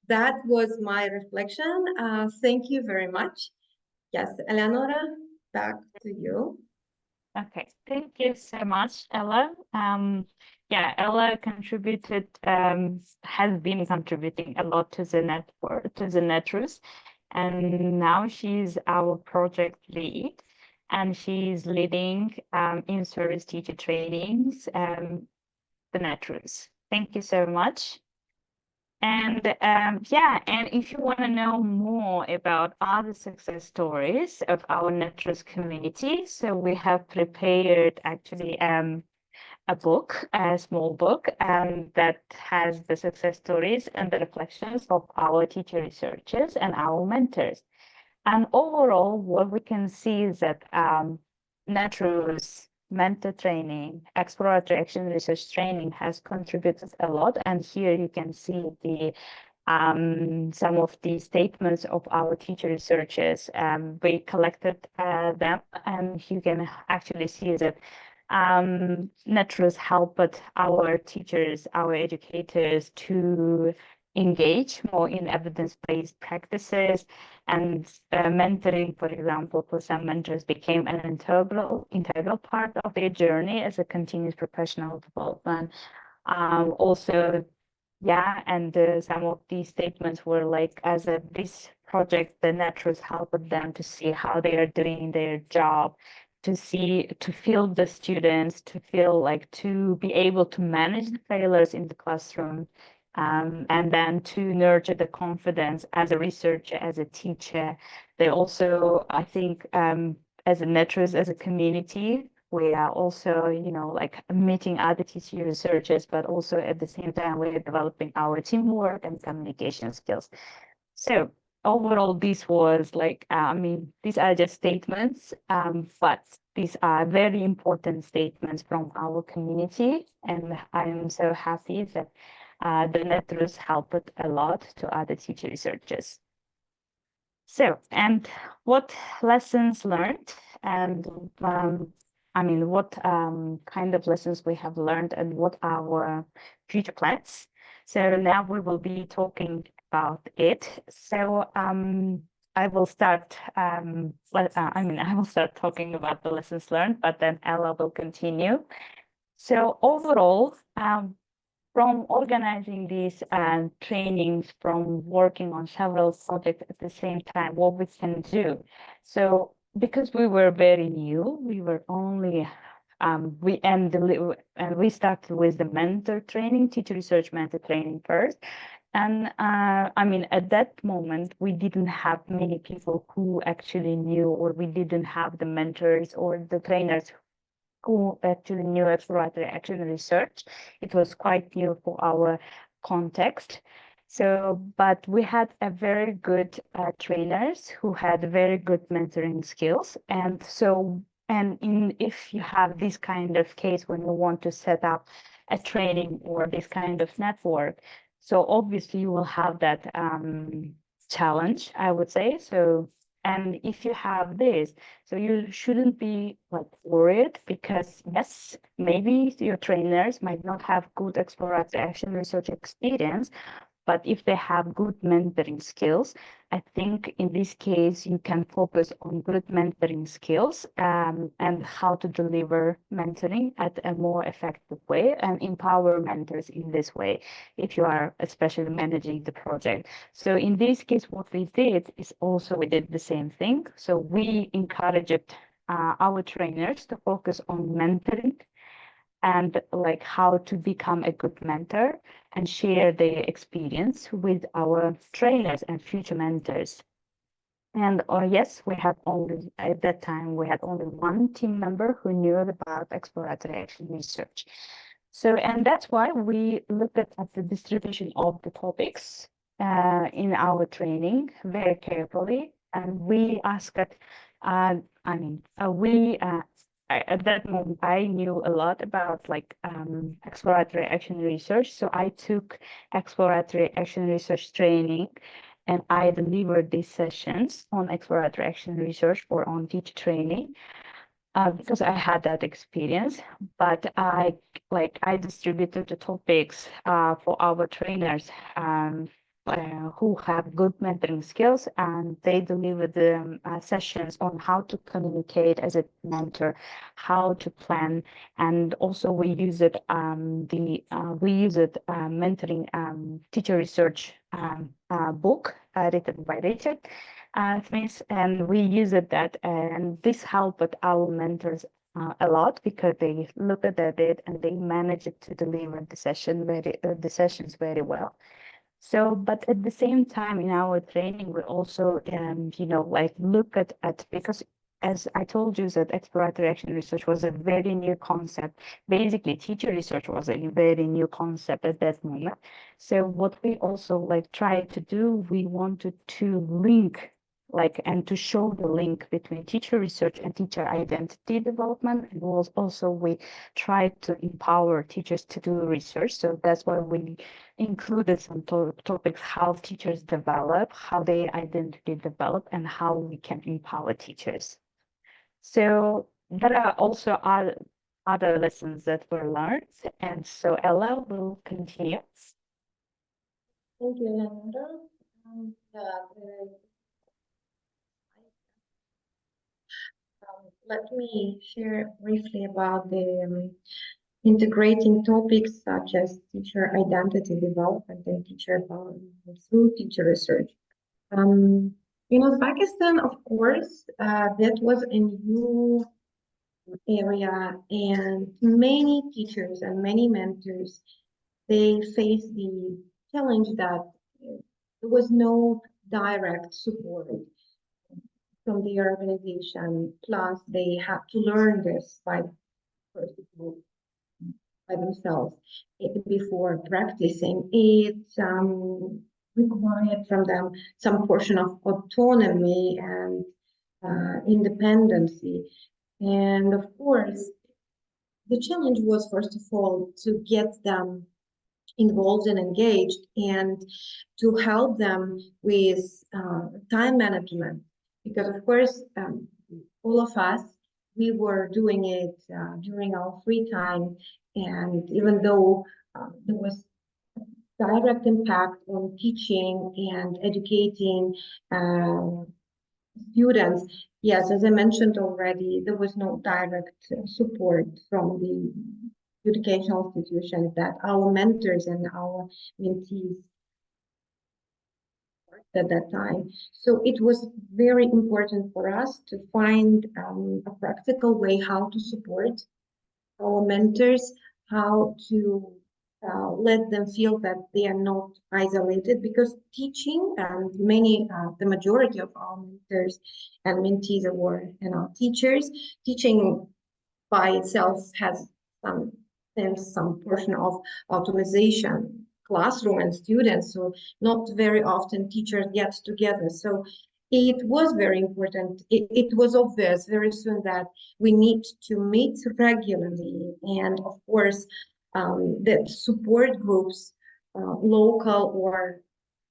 That was my reflection. Thank you very much. Yes, Eleonora, back to you. Okay, thank you so much, Ella. Yeah, Ella contributed, has been contributing a lot to the network, to the NETRUZ, and now she's our project lead, and she's leading in-service teacher trainings, the NETRUZ. Thank you so much. And yeah, and if you want to know more about other success stories of our NETRUZ community, so we have prepared actually a book, a small book, that has the success stories and the reflections of our teacher researchers and our mentors. And overall, what we can see is that NETRUZ mentor training, exploratory action research training has contributed a lot. And here you can see the some of the statements of our teacher researchers. We collected them, and you can actually see that NETRUZ helped our teachers, our educators to engage more in evidence-based practices, and mentoring, for example, for some mentors became an integral part of their journey as a continuous professional development. Also, yeah, and some of these statements were like, as a this project, the NETRUZ helped them to see how they are doing their job, to feel the students, to feel like to be able to manage the failures in the classroom, and then to nurture the confidence as a researcher, as a teacher. They also, I think, as a NETRUZ, as a community, we are also, like meeting other teacher researchers, but also at the same time, we're developing our teamwork and communication skills. So overall, this was like, these are just statements, but these are very important statements from our community. And I'm so happy that the NETRUZ helped a lot to other teacher researchers. So, and what lessons learned, and what kind of lessons we have learned, and what our future plans. So now we will be talking about it. So I will start. I will start talking about the lessons learned, but then Ella will continue. So overall, from organizing these trainings, from working on several projects at the same time, what we can do. So because we were very new, we were only we started with the mentor training, teacher research mentor training first. And at that moment, we didn't have many people who actually knew, or we didn't have the mentors or the trainers who actually knew exploratory action research. It was quite new for our context. So, but we had a very good trainers who had very good mentoring skills. And so, if you have this kind of case when you want to set up a training or this kind of network, so obviously you will have that challenge, I would say. So, and if you have this, so you shouldn't be like worried, because yes, maybe your trainers might not have good exploratory action research experience, but if they have good mentoring skills, I think in this case, you can focus on good mentoring skills and how to deliver mentoring at a more effective way and empower mentors in this way, if you are especially managing the project. So in this case, what we did is also we did the same thing. So we encouraged our trainers to focus on mentoring and like how to become a good mentor and share their experience with our trainers and future mentors. And or yes, we had only at that time we had only one team member who knew about exploratory action research. So, and that's why we looked at the distribution of the topics in our training very carefully, and we asked, at that moment I knew a lot about like exploratory action research, so I took exploratory action research training, and I delivered these sessions on exploratory action research or on teacher training. Because I had that experience, but I distributed the topics for our trainers who have good mentoring skills, and they delivered the sessions on how to communicate as a mentor, how to plan, and also we use it mentoring teacher research book written by Richard Smith, and we used that, and this helped our mentors a lot because they looked at it and they managed to deliver the sessions very well. So, but at the same time, in our training, we also, look at because as I told you, that exploratory action research was a very new concept. Basically, teacher research was a very new concept at that moment. So, what we also tried to do, we wanted to link and to show the link between teacher research and teacher identity development. And also we tried to empower teachers to do research. So that's why we included some topics, how teachers develop, how their identity develop, and how we can empower teachers. So there are also other lessons that were learned. And so Ella will continue. Thank you, Leonardo. Let me share briefly about the integrating topics such as teacher identity development and teacher development through teacher research. In Uzbekistan, of course, that was a new area, and many teachers and many mentors, they faced the challenge that there was no direct support from the organization. Plus, they had to learn this by first of all by themselves before practicing. It required from them some portion of autonomy and independency. And of course, the challenge was, first of all, to get them involved and engaged and to help them with time management. Because, of course, all of us, we were doing it during our free time. And even though there was direct impact on teaching and educating students, yes, as I mentioned already, there was no direct support from the educational institutions that our mentors and our mentees at that time. So it was very important for us to find a practical way how to support our mentors, how to let them feel that they are not isolated, because teaching and the majority of our mentors and mentees were teachers. Teaching by itself has some portion of optimization, classroom and students, so not very often teachers get together. So it was very important. It was obvious very soon that we need to meet regularly, and of course that support groups, local or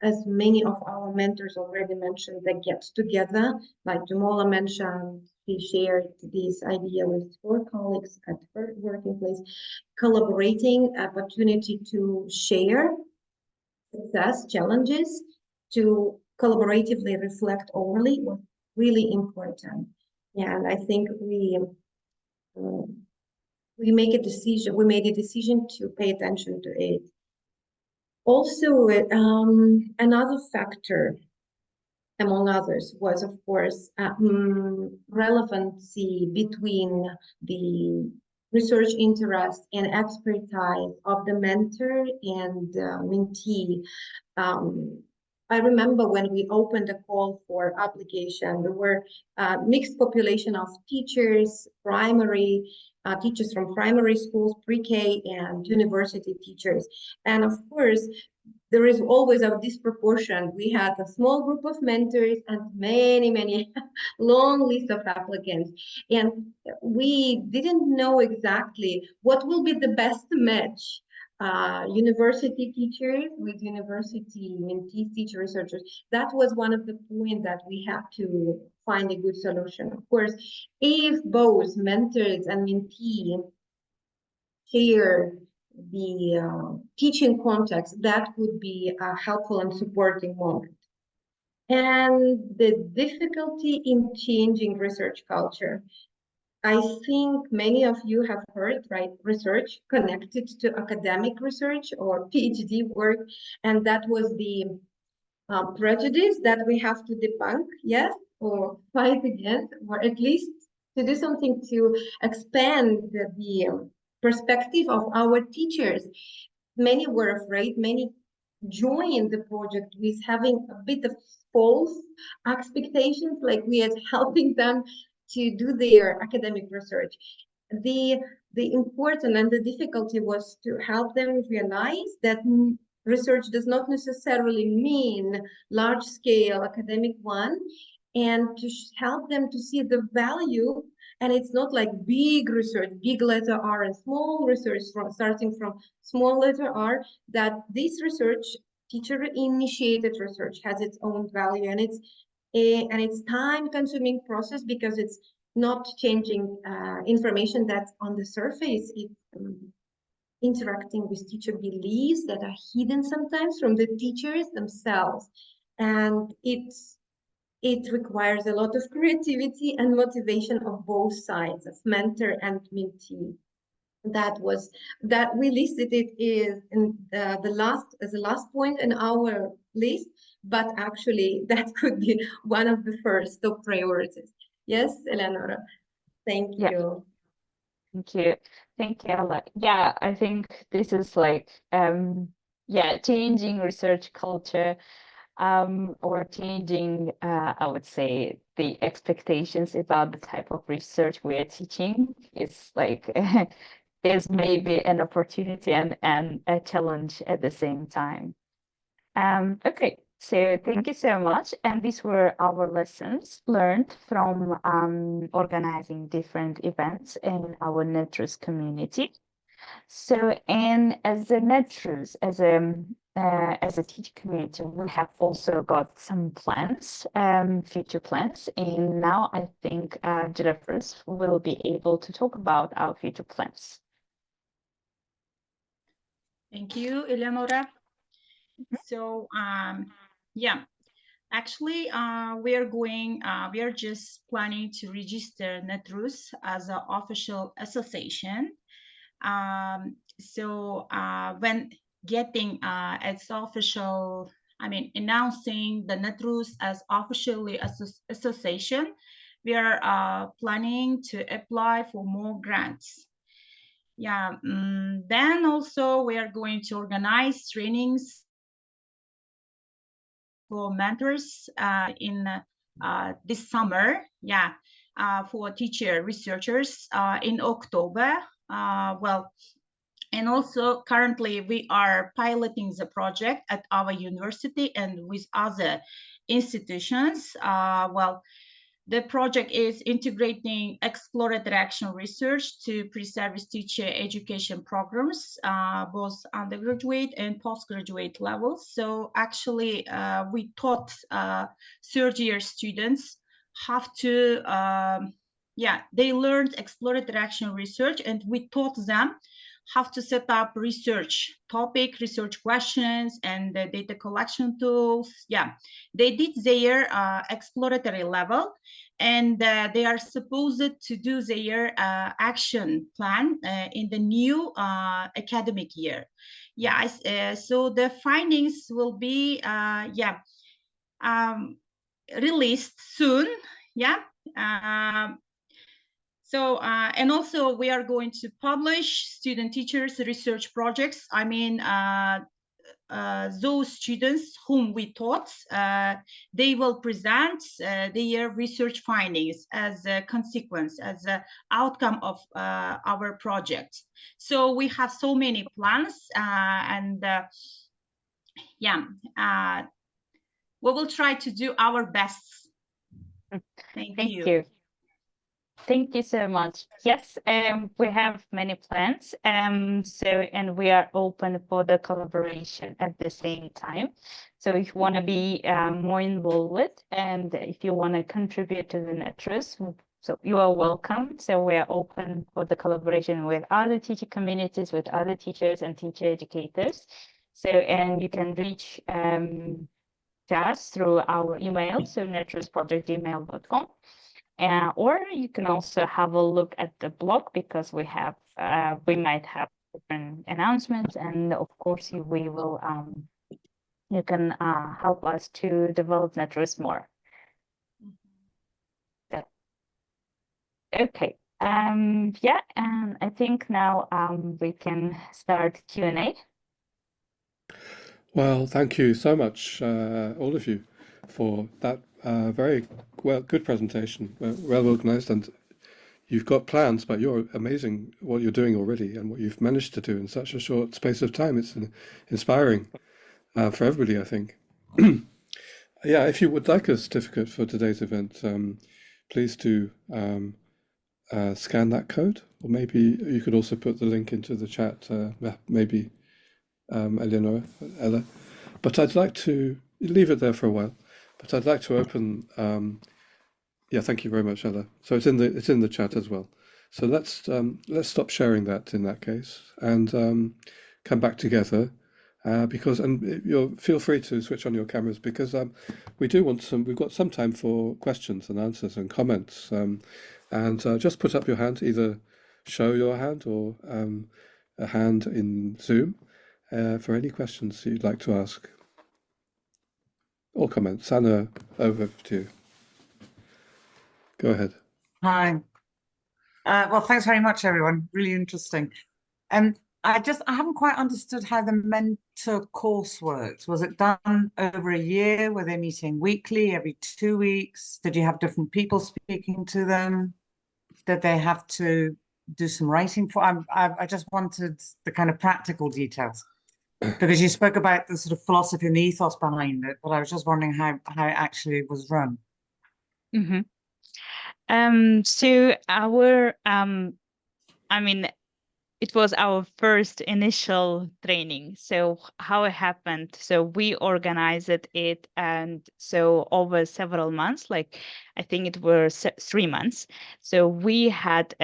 as many of our mentors already mentioned, that get together, like Jamola mentioned, he shared this idea with four colleagues at her working place, collaborating, opportunity to share success, challenges, to collaboratively reflect overly was really important. And I think we made a decision to pay attention to it. Also, another factor, among others, was, of course, relevancy between the research interest and expertise of the mentor and mentee. I remember when we opened a call for application, there were a mixed population of teachers, teachers from primary schools, pre-K, and university teachers. And of course, there is always a disproportion. We had a small group of mentors and many long list of applicants. And we didn't know exactly what will be the best match. University teachers with university mentees, teacher researchers. That was one of the points that we had to find a good solution. Of course, if both mentors and mentee share the teaching context, that would be a helpful and supporting moment. And the difficulty in changing research culture. I think many of you have heard, right, research connected to academic research or PhD work, and that was the prejudice that we have to debunk, yes, or fight against, or at least to do something to expand the perspective of our teachers. Many were afraid, many joined the project with having a bit of false expectations, like we are helping them to do their academic research. The important and the difficulty was to help them realize that research does not necessarily mean large-scale academic one, and to help them to see the value. And it's not like big research, big letter R, and small research starting from small letter R, that this research, teacher-initiated research, has its own value, and it's time-consuming process because it's not changing information that's on the surface. It's interacting with teacher beliefs that are hidden sometimes from the teachers themselves, and it requires a lot of creativity and motivation of both sides, of mentor and mentee. That we listed it is in the last point in our list, but actually that could be one of the first top priorities. Yes, Eleonora. Thank Yeah. you. Thank you. Thank you, Ella. Yeah, I think this is like changing research culture, or changing, I would say, the expectations about the type of research we are teaching. Is like there's maybe an opportunity and a challenge at the same time. Okay, so thank you so much. And these were our lessons learned from organizing different events in our NETRUZ community. So, and as a NETRUZ, as a teacher community, we have also got some plans, future plans. And now I think Jeffers will be able to talk about our future plans. Thank you, Eleonora. So, yeah, actually, we are just planning to register NETRUZ as an official association. So when getting its official, announcing the NETRUZ as officially association, we are planning to apply for more grants. Yeah, then also we are going to organize trainings for mentors in this summer, for teacher researchers in October. And also currently we are piloting the project at our university and with other institutions. The project is integrating exploratory action research to pre-service teacher education programs, both undergraduate and postgraduate levels. So actually, we taught third-year students have to, they learned exploratory action research, and we taught them how to set up research topic, research questions, and the data collection tools. Yeah, they did their exploratory level, and they are supposed to do their action plan in the new academic year. Yeah, so the findings will be released soon. Yeah. So, and also we are going to publish student teachers research projects. those students whom we taught, they will present their research findings as a consequence, as an outcome of our project. So we have so many plans, and yeah, we will try to do our best. Thank you. Thank you so much. Yes, we have many plans. And we are open for the collaboration at the same time. So if you want to be more involved and if you want to contribute to the NETRUZ, so you are welcome. So we are open for the collaboration with other teacher communities, with other teachers and teacher educators. So, and you can reach us through our email, so netruzproject@gmail.com. Or you can also have a look at the blog, because we have we might have different announcements, and of course we will you can help us to develop NETRUZ more. So, okay. Yeah, and I think now we can start Q&A. Well, thank you so much, all of you, for that very good presentation, well organized, and you've got plans, but you're amazing what you're doing already and what you've managed to do in such a short space of time. It's inspiring for everybody, I think. Yeah, if you would like a certificate for today's event, please do scan that code, or maybe you could also put the link into the chat, maybe Ella. But I'd like to leave it there for a while. But I'd like to open. Yeah, thank you very much, Ella. So it's in the chat as well. So let's stop sharing that in that case and come back together. Because you'll feel free to switch on your cameras, because we do want we've got some time for questions and answers and comments, and just put up your hand, either show your hand or a hand in Zoom for any questions you'd like to ask or comments. Anna, over to you. Go ahead. Hi. Well, thanks very much, everyone. Really interesting. I haven't quite understood how the mentor course works. Was it done over a year? Were they meeting weekly, every 2 weeks? Did you have different people speaking to them? Did they have to do some writing for? I just wanted the kind of practical details, because you spoke about the sort of philosophy and the ethos behind it, but I was just wondering how it actually was run. Mm-hmm. So our I mean, it was our first initial training. So how it happened, so we organized it, and so over several months, like I think it was 3 months. So we had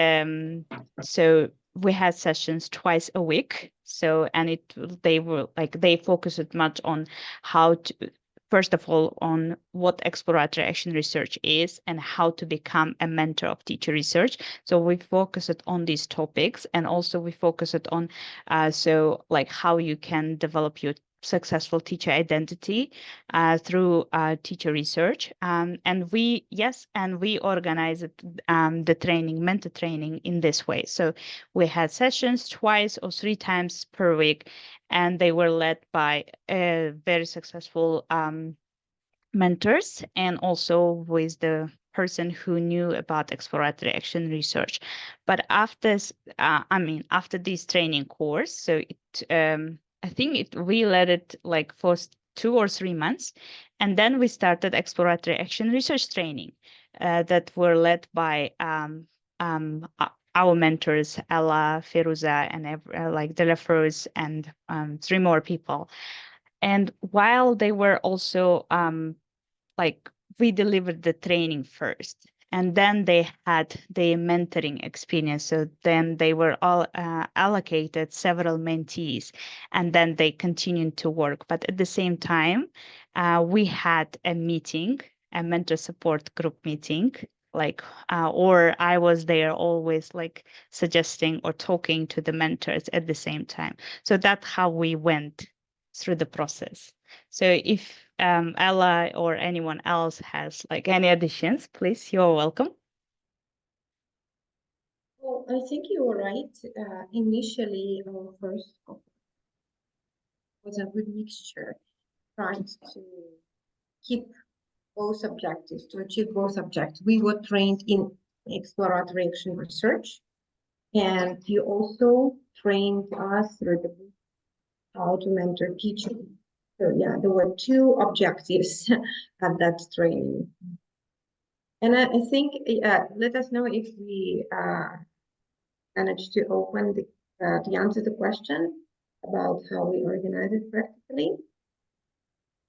sessions twice a week. So, and they focused much on how to, first of all, on what exploratory action research is and how to become a mentor of teacher research. So we focused on these topics, and also we focused on so like how you can develop your successful teacher identity through teacher research. And we organized the training, mentor training, in this way. So we had sessions twice or 3 times per week, and they were led by very successful mentors, and also with the person who knew about exploratory action research. But after this training course, so I think we led it like for 2 or 3 months, and then we started exploratory action research training that were led by our mentors, Ella, Feruza, and like Delafrose, and 3 more people. And while they were also like, we delivered the training first, and then they had the mentoring experience. So then they were all allocated several mentees, and then they continued to work. But at the same time, we had a meeting, a mentor support group meeting, like or I was there always, like suggesting or talking to the mentors at the same time. So that's how we went through the process. So if Ella or anyone else has like any additions, please, you're welcome. Well, I think you were right. Initially, our first was a good mixture, trying to keep both objectives, to achieve both objectives. We were trained in exploratory action research, and you also trained us through the book how to mentor teachers. So yeah, there were two objectives of that training. And I think, let us know if we managed to open the answer to the question about how we organize it practically.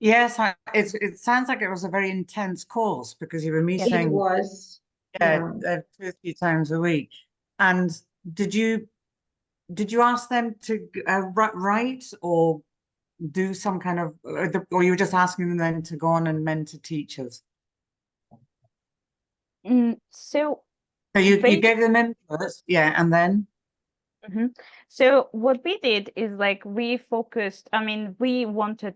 Yes, it sounds like it was a very intense course because you were It meeting was, yeah, 2 or 3 times a week. And did you ask them to write or do some kind of, or you were just asking them to go on and mentor teachers? So So you Basi- gave them inputs, yeah, and then? So what we did is like we focused, I mean, we wanted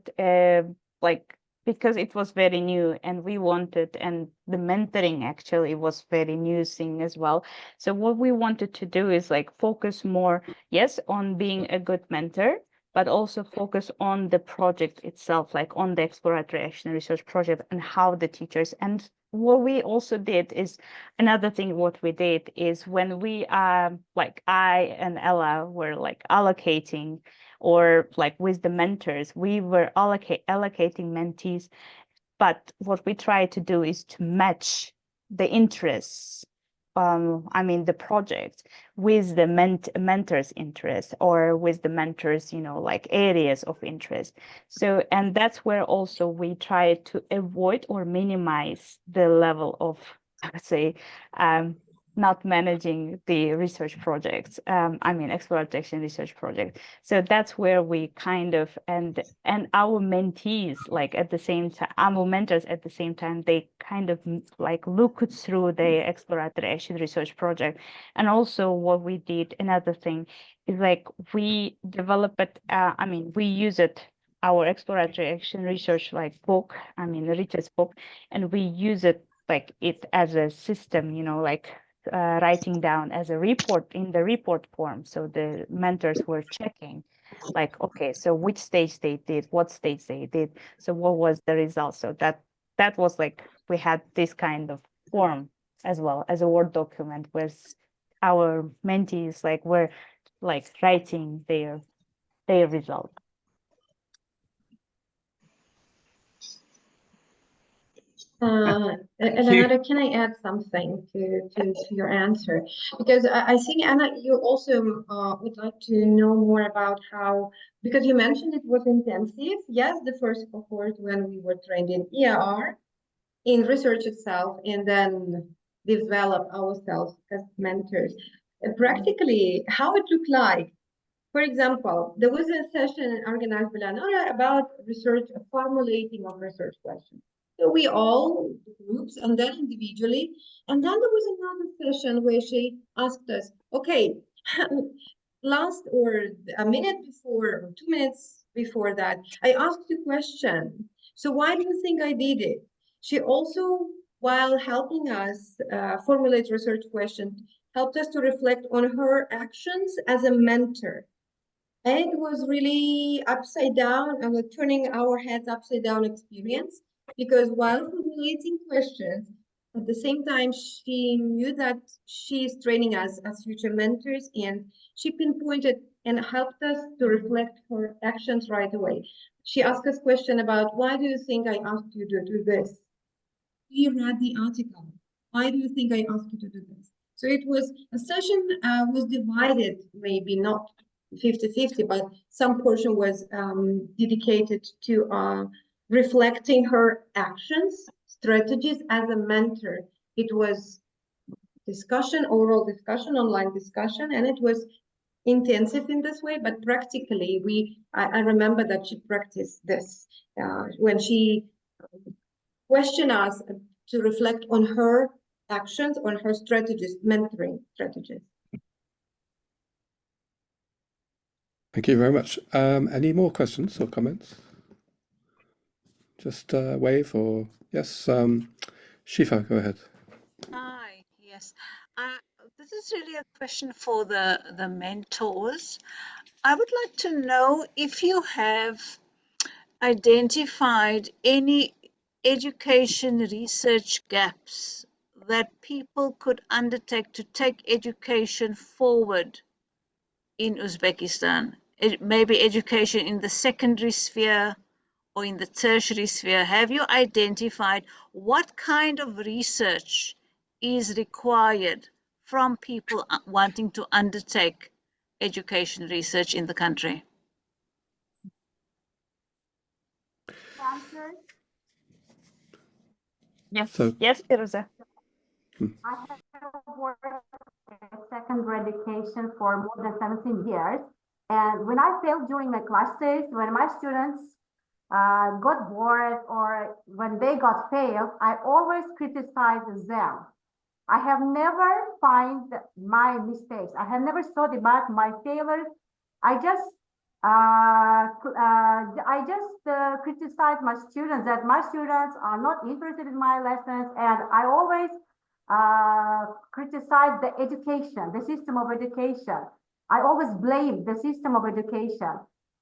like because it was very new and we wanted, and the mentoring actually was very new thing as well. So what we wanted to do is like focus more, yes, on being a good mentor, but also focus on the project itself, like on the exploratory action research project and how the teachers. And what we also did is another thing what we did is when we like I and Ella were like allocating, or like with the mentors, we were allocating mentees, but what we try to do is to match the interests, I mean the project with the mentors' interest, or with the mentors, you know, like areas of interest. So, and that's where also we try to avoid or minimize the level of, I would say, not managing the research projects, I mean exploitation research project. So that's where we kind of, and our mentees, like at the same time, our mentors at the same time, they kind of like look through the exploratory action research project. And also what we did, another thing is like we develop it, I mean we use it, our exploratory action research like book, I mean the research book, and we use it like it as a system, you know, like writing down as a report in the report form. So the mentors were checking like, okay, so which stage they did, what stage they did, so what was the result. So that was like, we had this kind of form as well as a Word document with our mentees like were like writing their result. And Anna, can I add something to your answer? Because I think, Anna, you also would like to know more about how, because you mentioned it was intensive. Yes, the first cohort when we were trained in ER, in research itself, and then develop ourselves as mentors. Practically, how it looked like. For example, there was a session organized by Leonora about research, formulating of research questions. So we all, groups, and then individually. And then there was another session where she asked us, okay, last or a minute before, or 2 minutes before that, I asked you a question. So why do you think I did it? She also, while helping us formulate research questions, helped us to reflect on her actions as a mentor. And it was really upside down, and turning our heads upside down experience, because while formulating questions, at the same time, she knew that she is training us as future mentors, and she pinpointed and helped us to reflect her actions right away. She asked us a question about, why do you think I asked you to do this? You read the article. Why do you think I asked you to do this? So it was a session was divided, maybe not 50-50, but some portion was dedicated to reflecting her actions, strategies as a mentor. It was discussion, oral discussion, online discussion, and it was intensive in this way, but practically I remember that she practiced this when she questioned us to reflect on her actions, on her strategies, mentoring strategies. Thank you very much. Any more questions or comments? Just wave or yes. Shifa, go ahead. Hi, yes. This is really a question for the mentors. I would like to know if you have identified any education research gaps that people could undertake to take education forward in Uzbekistan. Maybe education in the secondary sphere or in the tertiary sphere. Have you identified what kind of research is required from people wanting to undertake education research in the country? Answer. Yes, So- yes, Firuza. I have worked in secondary education for more than 17 years. And when I failed during my classes, when my students got bored or when they got failed, I always criticize them. I have never find my mistakes. I have never thought about my failures. I just criticize my students that my students are not interested in my lessons, and I always criticize the education, the system of education. I always blame the system of education.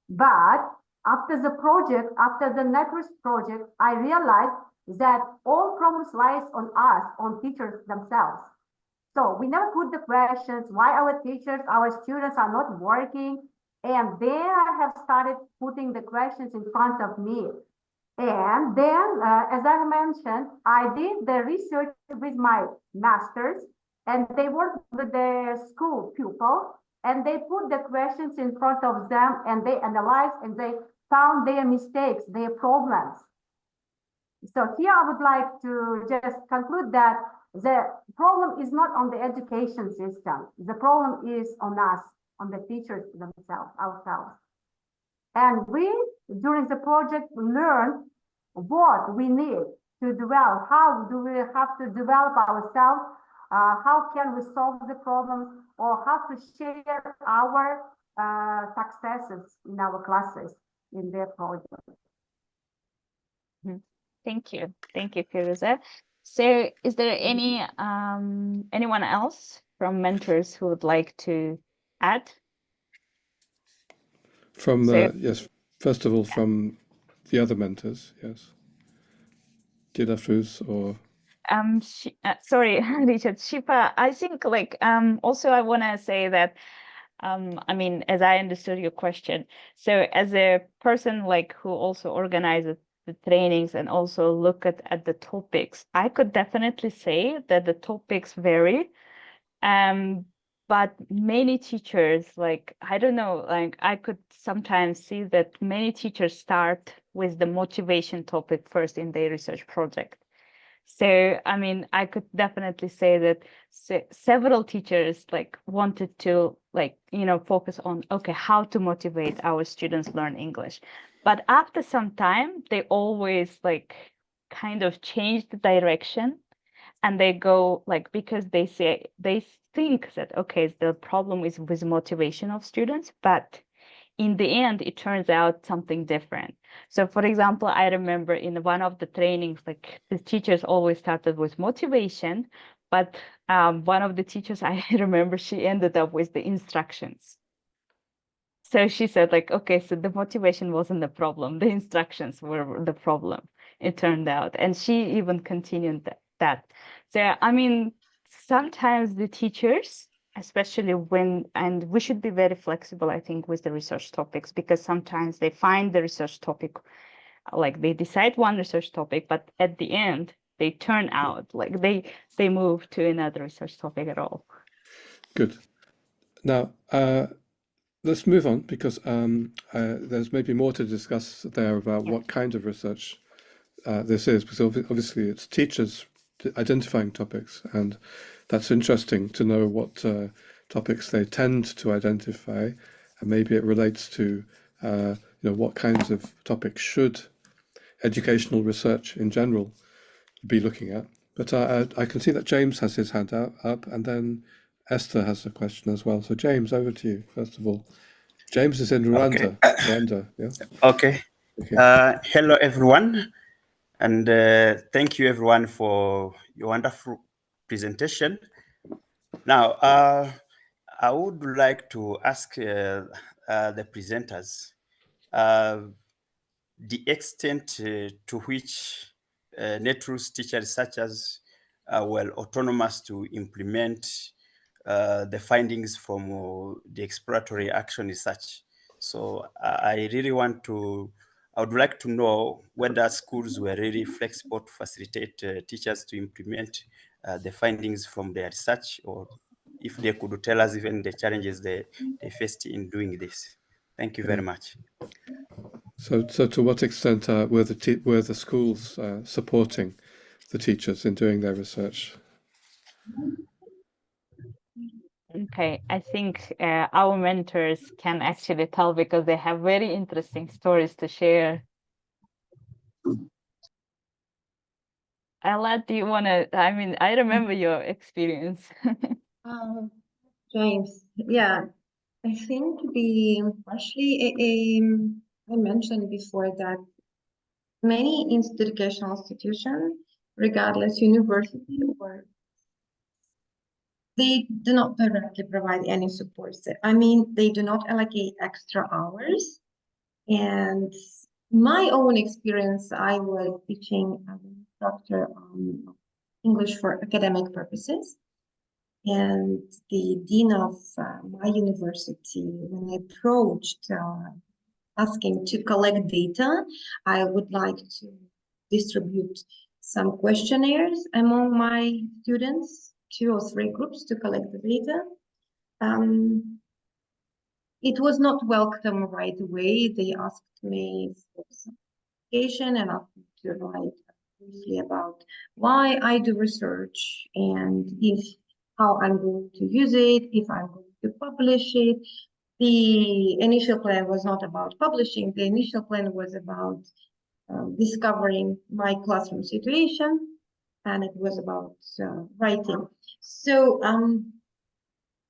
But after the project, after the NETRUZ project, I realized that all problems lies on us, on teachers themselves. So we never put the questions why our teachers, our students are not working. And then I have started putting the questions in front of me. And then, as I mentioned, I did the research with my masters, and they worked with the school pupils, and they put the questions in front of them, and they analyzed, and they found their mistakes, their problems. So here I would like to just conclude that the problem is not on the education system. The problem is on us, on the teachers themselves, ourselves. And we, during the project, learned what we need to develop. How do we have to develop ourselves? How can we solve the problems, or how to share our successes in our classes in their project? Thank you. Thank you, Firuza. So is there any anyone else from mentors who would like to add? From, So- yes, first of all, from the other mentors, yes. NETRUZ or... sorry, Richard, Shifa, I think like also I want to say that I mean, as I understood your question, so as a person like who also organizes the trainings and also look at the topics, I could definitely say that the topics vary. But many teachers, like, I don't know, like I could sometimes see that many teachers start with the motivation topic first in their research project. So, I mean, I could definitely say that several teachers like wanted to like, you know, focus on, okay, how to motivate our students learn English. But after some time, they always like kind of change the direction, and they go like, because they think that, okay, the problem is with motivation of students, but in the end, it turns out something different. So for example, I remember in one of the trainings, like the teachers always started with motivation, but one of the teachers, I remember, she ended up with the instructions. So she said like, okay, so the motivation wasn't the problem, the instructions were the problem, it turned out. And she even continued that. So, I mean, sometimes the teachers, especially when, and we should be very flexible, I think, with the research topics, because sometimes they find the research topic, like they decide one research topic, but at the end, they turn out, like they move to another research topic at all. Good. Now, let's move on, because there's maybe more to discuss there about what kind of research this is, because obviously it's teachers identifying topics, and that's interesting to know what topics they tend to identify, and maybe it relates to you know, what kinds of topics should educational research in general be looking at. But I can see that James has his hand up, and then Esther has a question as well. So James, over to you, first of all. James is in Rwanda. Okay. Rwanda, yeah? Okay. Okay. Hello, everyone. And thank you, everyone, for your wonderful presentation. Now, I would like to ask the presenters. The extent to which NETRUZ teacher researchers were autonomous to implement the findings from the exploratory action research. So I would like to know whether schools were really flexible to facilitate teachers to implement the findings from their research, or if they could tell us even the challenges they faced in doing this. Thank you very much. So to what extent were the schools supporting the teachers in doing their research? Okay, I think our mentors can actually tell because they have very interesting stories to share. Ella, do you want to? I mean, I remember your experience. James, yeah, I think partially I mentioned before that many educational institutions, regardless university, or they do not directly provide any support. I mean, they do not allocate extra hours. And my own experience, I was teaching as an instructor on English for academic purposes. And the dean of my university, when I approached asking to collect data, I would like to distribute some questionnaires among my students, 2 or 3 groups to collect the data. It was not welcome right away. They asked me for some application and asked me to write briefly about why I do research and how I'm going to use it, if I'm going to publish it. The initial plan was not about publishing. The initial plan was about discovering my classroom situation, and it was about writing. So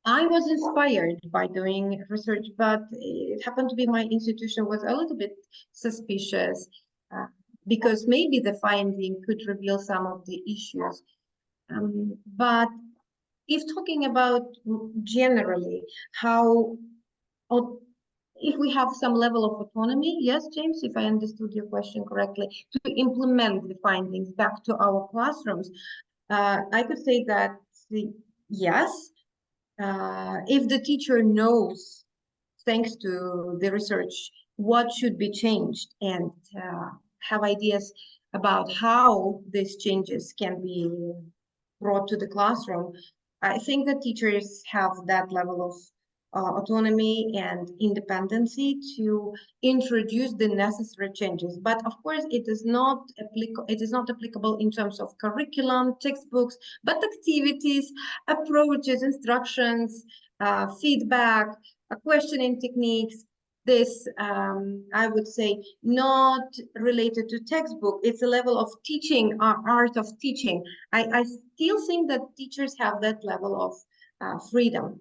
I was inspired by doing research, but it happened to be my institution was a little bit suspicious because maybe the finding could reveal some of the issues. But if talking about generally how, if we have some level of autonomy, yes, James, if I understood your question correctly, to implement the findings back to our classrooms, I could say that yes. If the teacher knows, thanks to the research, what should be changed and have ideas about how these changes can be brought to the classroom, I think that teachers have that level of autonomy and independency to introduce the necessary changes. But of course, it is not applicable in terms of curriculum, textbooks, but activities, approaches, instructions, feedback, questioning techniques. This, I would say, not related to textbook. It's a level of teaching, art of teaching. I still think that teachers have that level of freedom.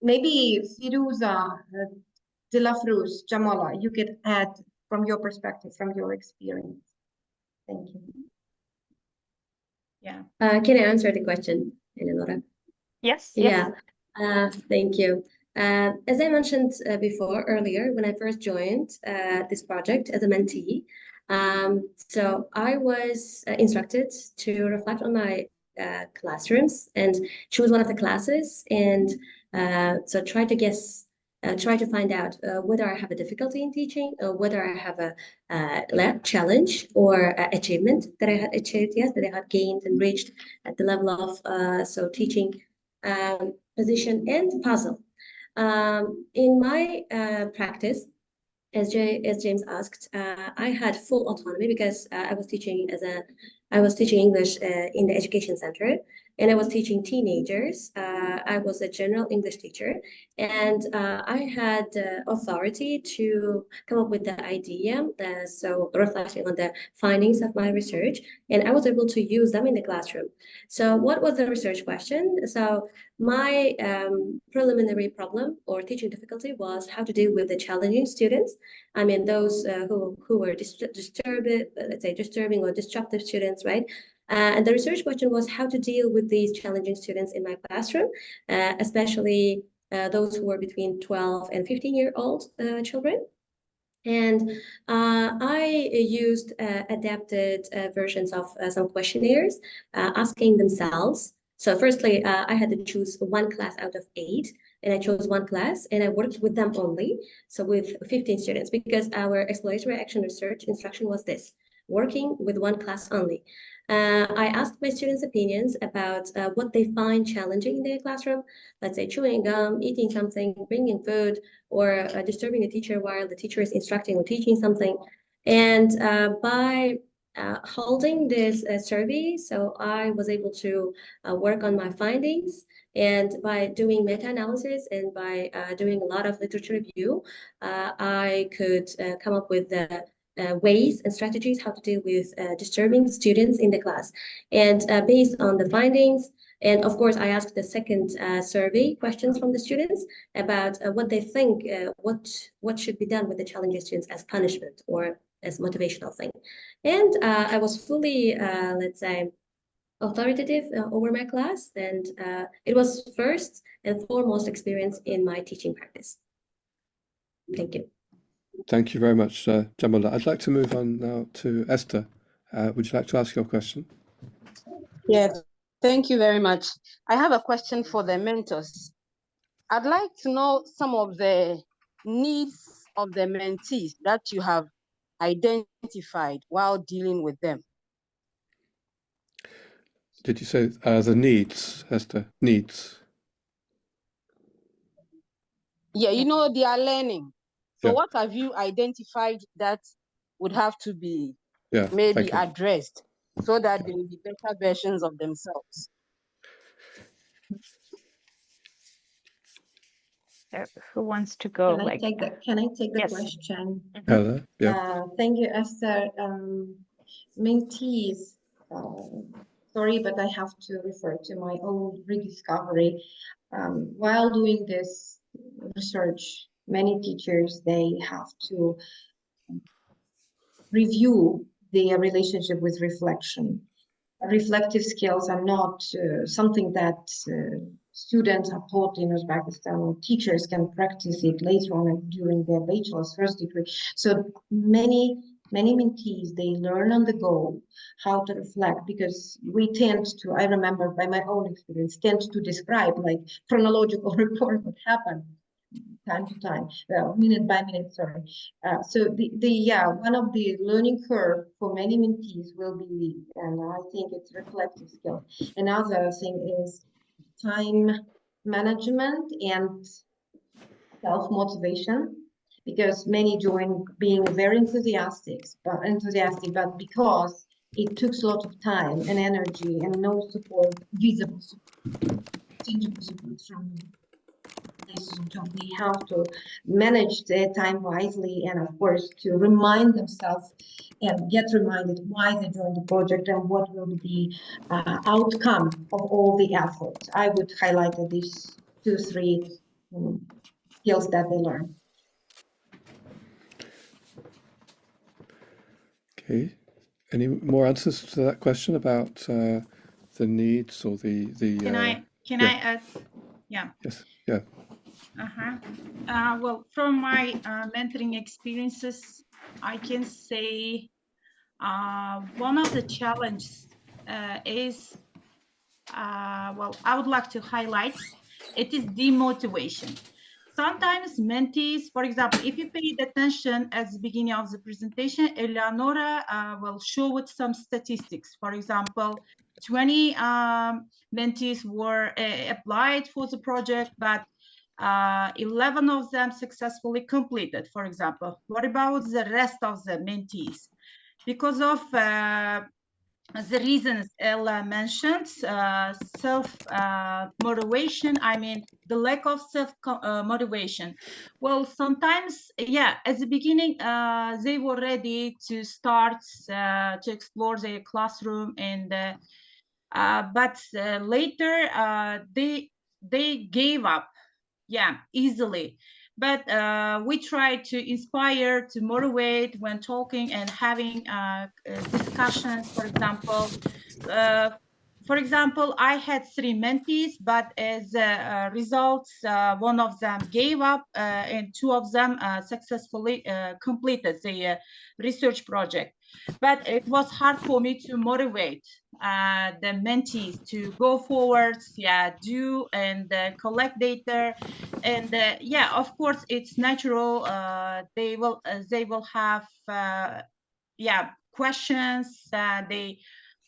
Maybe Firuza, Dilafruz, Jamala, you could add from your perspective, from your experience. Thank you. Yeah. Can I answer the question, Eleonora? Yes. Yeah. Thank you. As I mentioned before earlier, when I first joined this project as a mentee, so I was instructed to reflect on my classrooms and choose one of the classes, and so try to find out whether I have a difficulty in teaching, or whether I have a challenge or achievement that I had achieved, yes, that I had gained and reached at the level of so teaching position and puzzle. In my practice, as James asked, I had full autonomy because I was teaching English in the education center, and I was teaching teenagers. I was a general English teacher, and I had authority to come up with the idea, so reflecting on the findings of my research, and I was able to use them in the classroom. So what was the research question? So my preliminary problem or teaching difficulty was how to deal with the challenging students. I mean, those who were disturbing or disruptive students, right? And the research question was how to deal with these challenging students in my classroom, especially those who were between 12 and 15-year-old children. And I used adapted versions of some questionnaires asking themselves. So firstly, I had to choose one class out of 8, and I chose one class, and I worked with them only, so with 15 students, because our exploratory action research instruction was this: working with one class only. I asked my students' opinions about what they find challenging in their classroom, let's say chewing gum, eating something, bringing food, or disturbing the teacher while the teacher is instructing or teaching something. And by holding this survey, so I was able to work on my findings. And by doing meta-analysis and by doing a lot of literature review, I could come up with the ways and strategies how to deal with disturbing students in the class. And based on the findings, and of course, I asked the second survey questions from the students about what they think, what should be done with the challenging students as punishment or as motivational thing. And I was fully, let's say, authoritative over my class, and it was first and foremost experience in my teaching practice. Thank you. Thank you very much, Jamila. I'd like to move on now to Esther. Would you like to ask your question? Yes, thank you very much. I have a question for the mentors. I'd like to know some of the needs of the mentees that you have identified while dealing with them. Did you say the needs, Esther? Needs? Yeah, you know, they are learning. So Yeah. what have you identified that would have to be maybe thank you. addressed so that they will be better versions of themselves? Who wants to go? Can I take the Yes. question? Ella, yeah. Thank you, Esther. Mentees, sorry, but I have to refer to my own rediscovery. While doing this research, many teachers, they have to review their relationship with reflection. Reflective skills are not something that students are taught in Uzbekistan, or teachers can practice it later on during their bachelor's first degree. So many mentees, they learn on the go how to reflect, because we tend to, I remember by my own experience, tend to describe like chronological report what happened time to time, minute by minute, sorry. So one of the learning curve for many mentees will be, and I think it's reflective skill. Another thing is time management and self-motivation, because many join being very enthusiastic, but because it took a lot of time and energy and no support, visible support, tangible support from places of job, we have to manage their time wisely, and of course to remind themselves and get reminded why they joined the project and what will be the outcome of all the effort. I would highlight these 2-3 skills that they learn. Okay. Any more answers to that question about the needs or the? Can I add? Yeah. Yes. Yeah. Well, from my mentoring experiences, I can say one of the challenges is, well, I would like to highlight, it is demotivation. Sometimes mentees, for example, if you paid attention at the beginning of the presentation, Eleonora will show with some statistics. For example, 20 mentees were applied for the project, but 11 of them successfully completed, for example. What about the rest of the mentees? Because of the reasons Ella mentioned, self-motivation, I mean, the lack of self-motivation. Well, sometimes, yeah, at the beginning, they were ready to start to explore their classroom, and but later they gave up, yeah, easily. But we try to inspire, to motivate when talking and having discussions, for example. for example, I had 3 mentees, but as results, one of them gave up and 2 of them successfully completed the research project. But it was hard for me to motivate the mentees to go forward, do and collect data. And yeah, of course, it's natural. They will have questions. They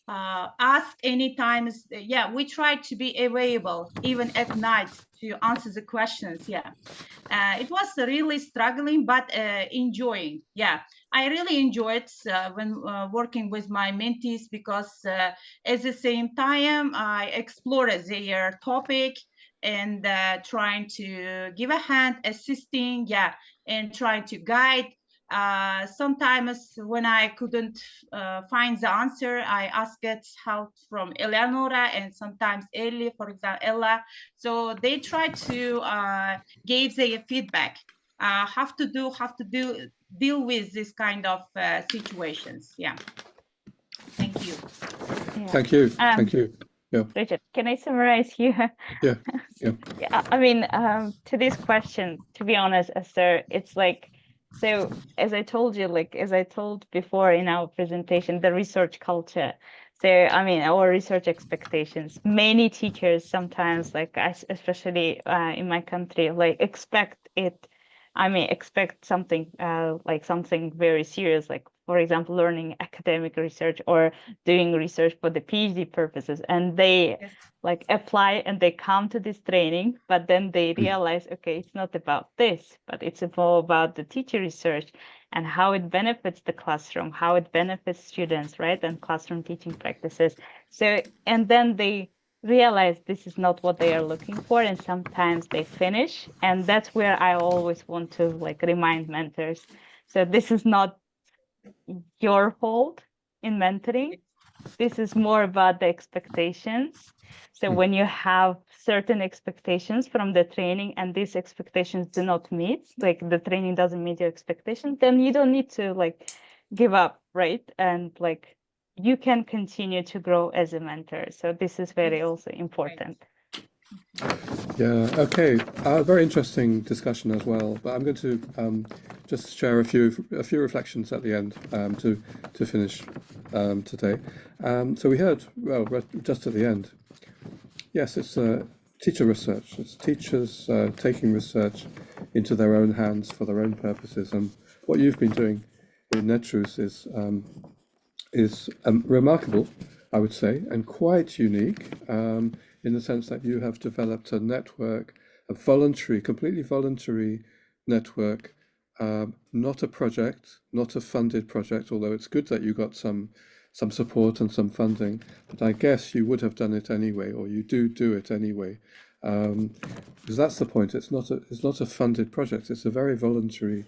ask anytime. Yeah, we try to be available even at night to answer the questions. It was really struggling, but enjoying. I really enjoyed when working with my mentees, because at the same time I explored their topic and trying to give a hand, assisting, and trying to guide. Sometimes when I couldn't find the answer, I asked help from Eleonora and sometimes Ellie, for example, Ella. So they try to give their feedback. Have to deal with this kind of situations. Thank you. Thank you. Thank you. Yeah. Richard, can I summarize here? Yeah. I mean, to this question, to be honest, Esther, it's like, so as I told you, like as I told before in our presentation, the research culture. So I mean, our research expectations. Many teachers sometimes, like especially in my country, like expect something like something very serious, like for example, learning academic research or doing research for the PhD purposes, and they like apply and they come to this training, but then they realize, okay, it's not about this, but it's more about the teacher research and how it benefits the classroom, how it benefits students, right, and classroom teaching practices. So, and then they realize this is not what they are looking for, and sometimes they finish, and that's where I always want to like remind mentors. So this is not your fault in mentoring. This is more about the expectations. So when you have certain expectations from the training and these expectations do not meet, like the training doesn't meet your expectations, then you don't need to like give up, right? And like you can continue to grow as a mentor. So this is very also important. Yeah, okay. Very interesting discussion as well. But I'm going to just share a few reflections at the end to finish today. So we heard, well, just at the end, yes, it's teacher research. It's teachers taking research into their own hands for their own purposes. And what you've been doing in NETRUZ is remarkable, I would say, and quite unique in the sense that you have developed a network, a voluntary, completely voluntary network, not a project, not a funded project, although it's good that you got some support and some funding, but I guess you would have done it anyway, or you do it anyway, because that's the point. It's not a funded project. It's a very voluntary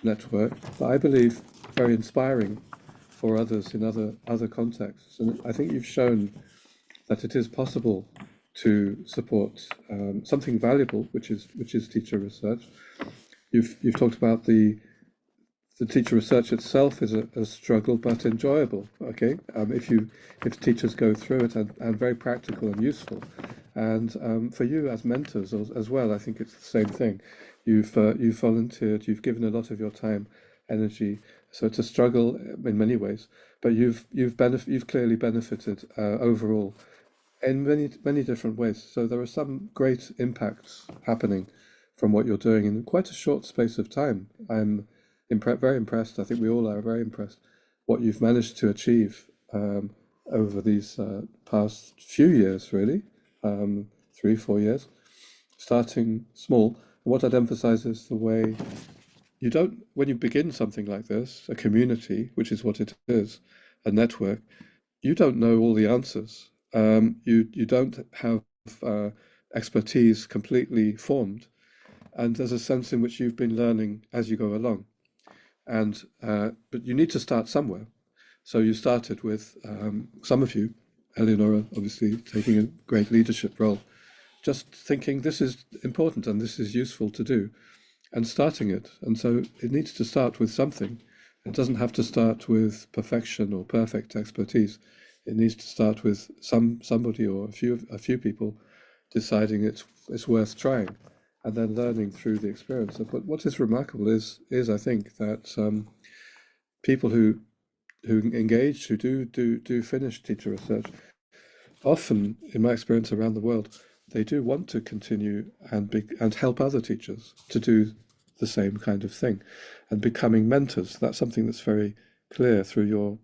network, but I believe very inspiring for others in other contexts. And I think you've shown that it is possible to support something valuable, which is teacher research. You've talked about the teacher research itself is a struggle, but enjoyable. Okay, if teachers go through it and very practical and useful, and for you as mentors as well, I think it's the same thing. You've volunteered, you've given a lot of your time, energy. So it's a struggle in many ways, but you've clearly benefited overall in many different ways. So there are some great impacts happening from what you're doing in quite a short space of time. I'm very impressed. I think we all are very impressed what you've managed to achieve over these past few years, really, 3-4 years, starting small. And what I'd emphasize is the way you don't, when you begin something like this, a community, which is what it is, a network, you don't know all the answers. You don't have expertise completely formed, and there's a sense in which you've been learning as you go along. And but you need to start somewhere. So you started with some of you, Eleonora, obviously taking a great leadership role, just thinking this is important and this is useful to do, and starting it. And so it needs to start with something. It doesn't have to start with perfection or perfect expertise. It needs to start with somebody or a few people deciding it's worth trying, and then learning through the experience. But what is remarkable is I think that people who engage, who do finish teacher research, often, in my experience around the world, they do want to continue and help other teachers to do the same kind of thing, and becoming mentors. That's something that's very clear through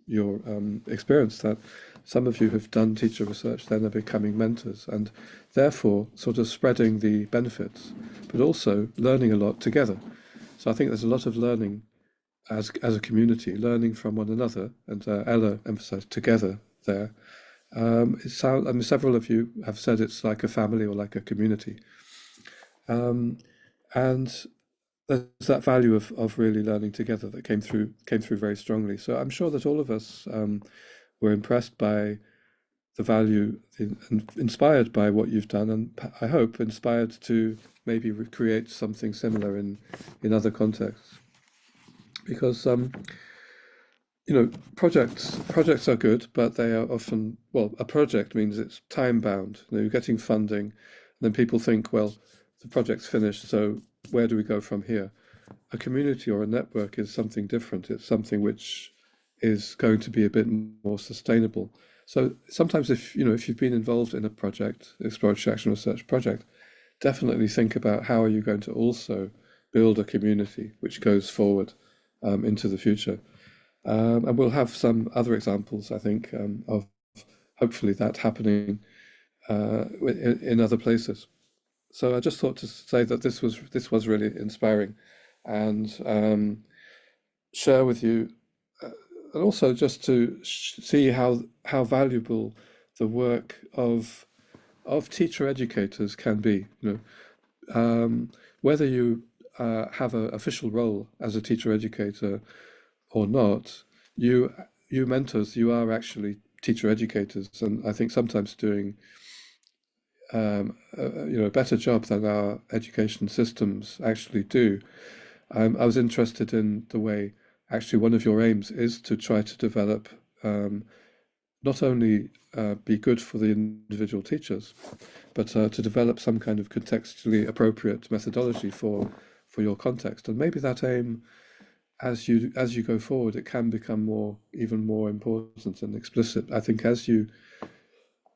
your experience, that some of you have done teacher research, then are becoming mentors, and therefore sort of spreading the benefits, but also learning a lot together. So I think there's a lot of learning as a community, learning from one another, and Ella emphasized together there. Several of you have said it's like a family or like a community. And there's that value of really learning together that came through very strongly. So I'm sure that all of us were impressed by the value and inspired by what you've done, and I hope inspired to maybe recreate something similar in other contexts. Because projects are good, but they are often, well, a project means it's time bound. You're getting funding, and then people think, well, the project's finished, so where do we go from here? A community or a network is something different. It's something which is going to be a bit more sustainable. So sometimes if you've been involved in a project, exploratory action research project, definitely think about how are you going to also build a community which goes forward into the future. And we'll have some other examples, I think, of hopefully that happening in other places. So I just thought to say that this was really inspiring, and share with you, and also just to see how valuable the work of teacher educators can be. Whether you have an official role as a teacher educator or not, you mentors, you are actually teacher educators, and I think sometimes doing a better job than our education systems actually do. I was interested in the way actually one of your aims is to try to develop not only be good for the individual teachers, but to develop some kind of contextually appropriate methodology for your context. And maybe that aim, as you go forward, it can become even more important and explicit. I think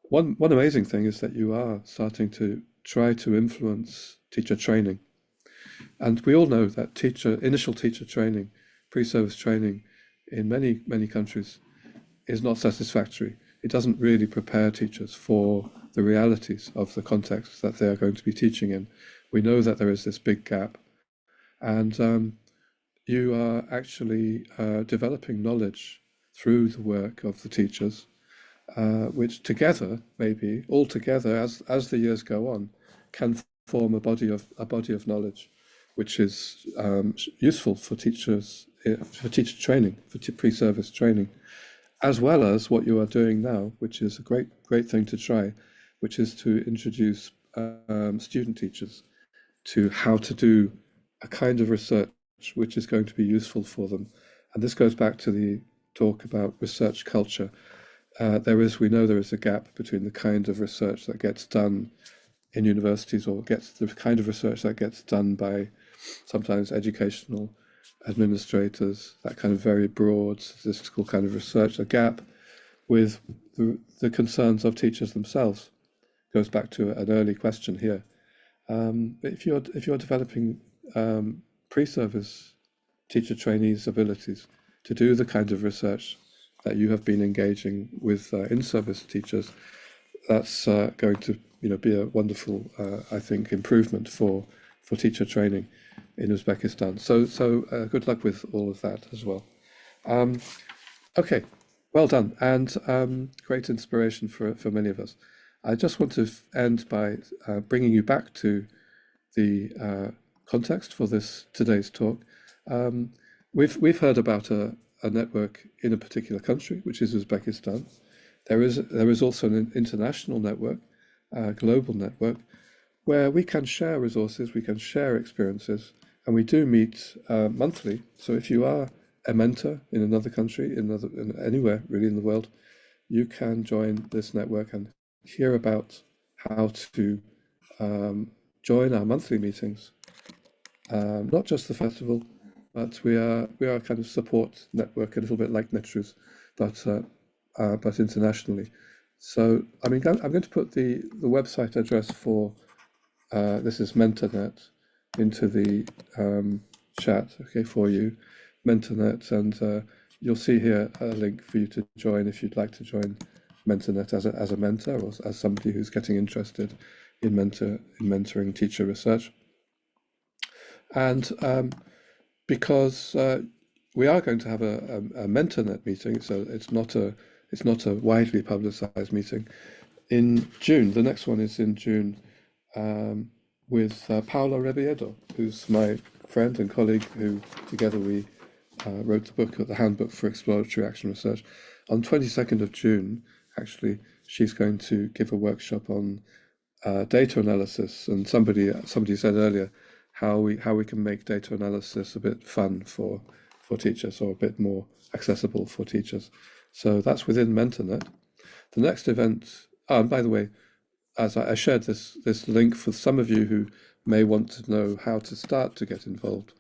one amazing thing is that you are starting to try to influence teacher training. And we all know that initial teacher training, pre-service training in many countries is not satisfactory. It doesn't really prepare teachers for the realities of the context that they are going to be teaching in. We know that there is this big gap, and you are actually developing knowledge through the work of the teachers, which together, maybe all together, as the years go on, can form a body of knowledge, which is useful for teachers, for teacher training, for pre-service training, as well as what you are doing now, which is a great thing to try, which is to introduce student teachers to how to do a kind of research which is going to be useful for them. And this goes back to the talk about research culture. We know there is a gap between the kind of research that gets done in universities, or the kind of research that gets done by sometimes educational administrators, that kind of very broad statistical kind of research, a gap with the concerns of teachers themselves. Goes back to an early question here. If you're developing pre-service teacher trainees' abilities to do the kind of research that you have been engaging with in-service teachers, that's going to be a wonderful, I think, improvement for teacher training in Uzbekistan. So good luck with all of that as well. Okay, well done, and great inspiration for many of us. I just want to end by bringing you back to the context for today's talk. We've heard about a network in a particular country, which is Uzbekistan. There is also an international network, a global network, where we can share resources, we can share experiences, and we do meet monthly. So if you are a mentor in another country, in anywhere really in the world, you can join this network and hear about how to join our monthly meetings. Not just the festival, but we are a kind of support network, a little bit like NETRUZ, but internationally. So I mean, I'm going to put the website address for this is MentorNet into the chat, okay, for you, MentorNet, and you'll see here a link for you to join if you'd like to join MentorNet as a mentor or as somebody who's getting interested in mentoring teacher research. And because we are going to have a MentorNet meeting, so it's not a widely publicized meeting in June. The next one is in June with Paula Rebiedo, who's my friend and colleague, who together we wrote the book, the Handbook for Exploratory Action Research. On 22nd of June, actually, she's going to give a workshop on data analysis. And somebody said earlier how we can make data analysis a bit fun for teachers, or a bit more accessible for teachers. So that's within MentorNet. The next event, and by the way, as I shared this link for some of you who may want to know how to start to get involved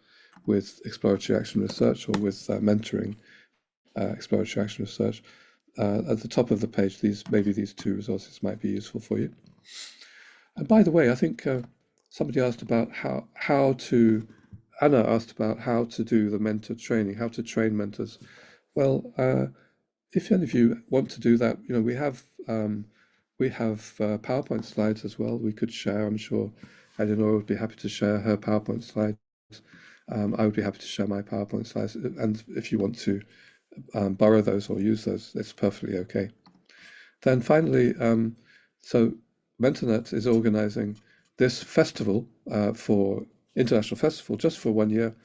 with exploratory action research or with mentoring exploratory action research. At the top of the page, maybe these two resources might be useful for you. And by the way, I think somebody asked about Anna asked about how to do the mentor training, how to train mentors. Well, if any of you want to do that, we have PowerPoint slides as well. We could share. I'm sure Eleanor would be happy to share her PowerPoint slides. I would be happy to share my PowerPoint slides. And if you want to borrow those or use those, it's perfectly okay. Then finally, so MentorNet is organizing this festival for international festival just for 1 year.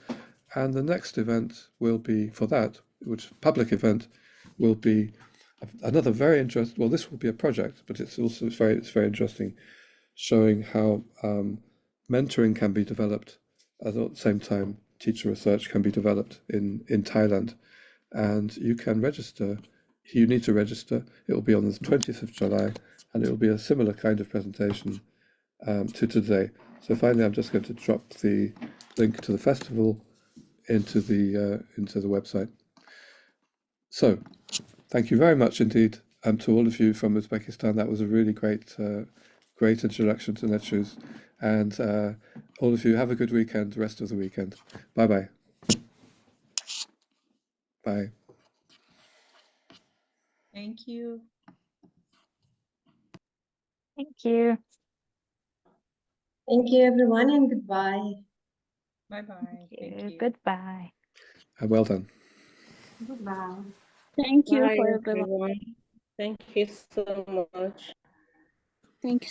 And the next event will be for that, which public event will be another very interesting, well, this will be a project, but it's very interesting, showing how mentoring can be developed at the same time teacher research can be developed in Thailand. And you can register. You need to register. It will be on the 20th of July, and it will be a similar kind of presentation to today. So finally, I'm just going to drop the link to the festival into the website. So thank you very much indeed to all of you from Uzbekistan. That was a really great introduction to NETRUZ. And all of you have a good weekend, the rest of the weekend. Bye-bye. Bye. Thank you. Thank you. Thank you, everyone, and goodbye. Bye-bye. Thank you. Goodbye. Well done. Goodbye. Thank you Bye, for everyone. everyone. Thank you so much. Thank you.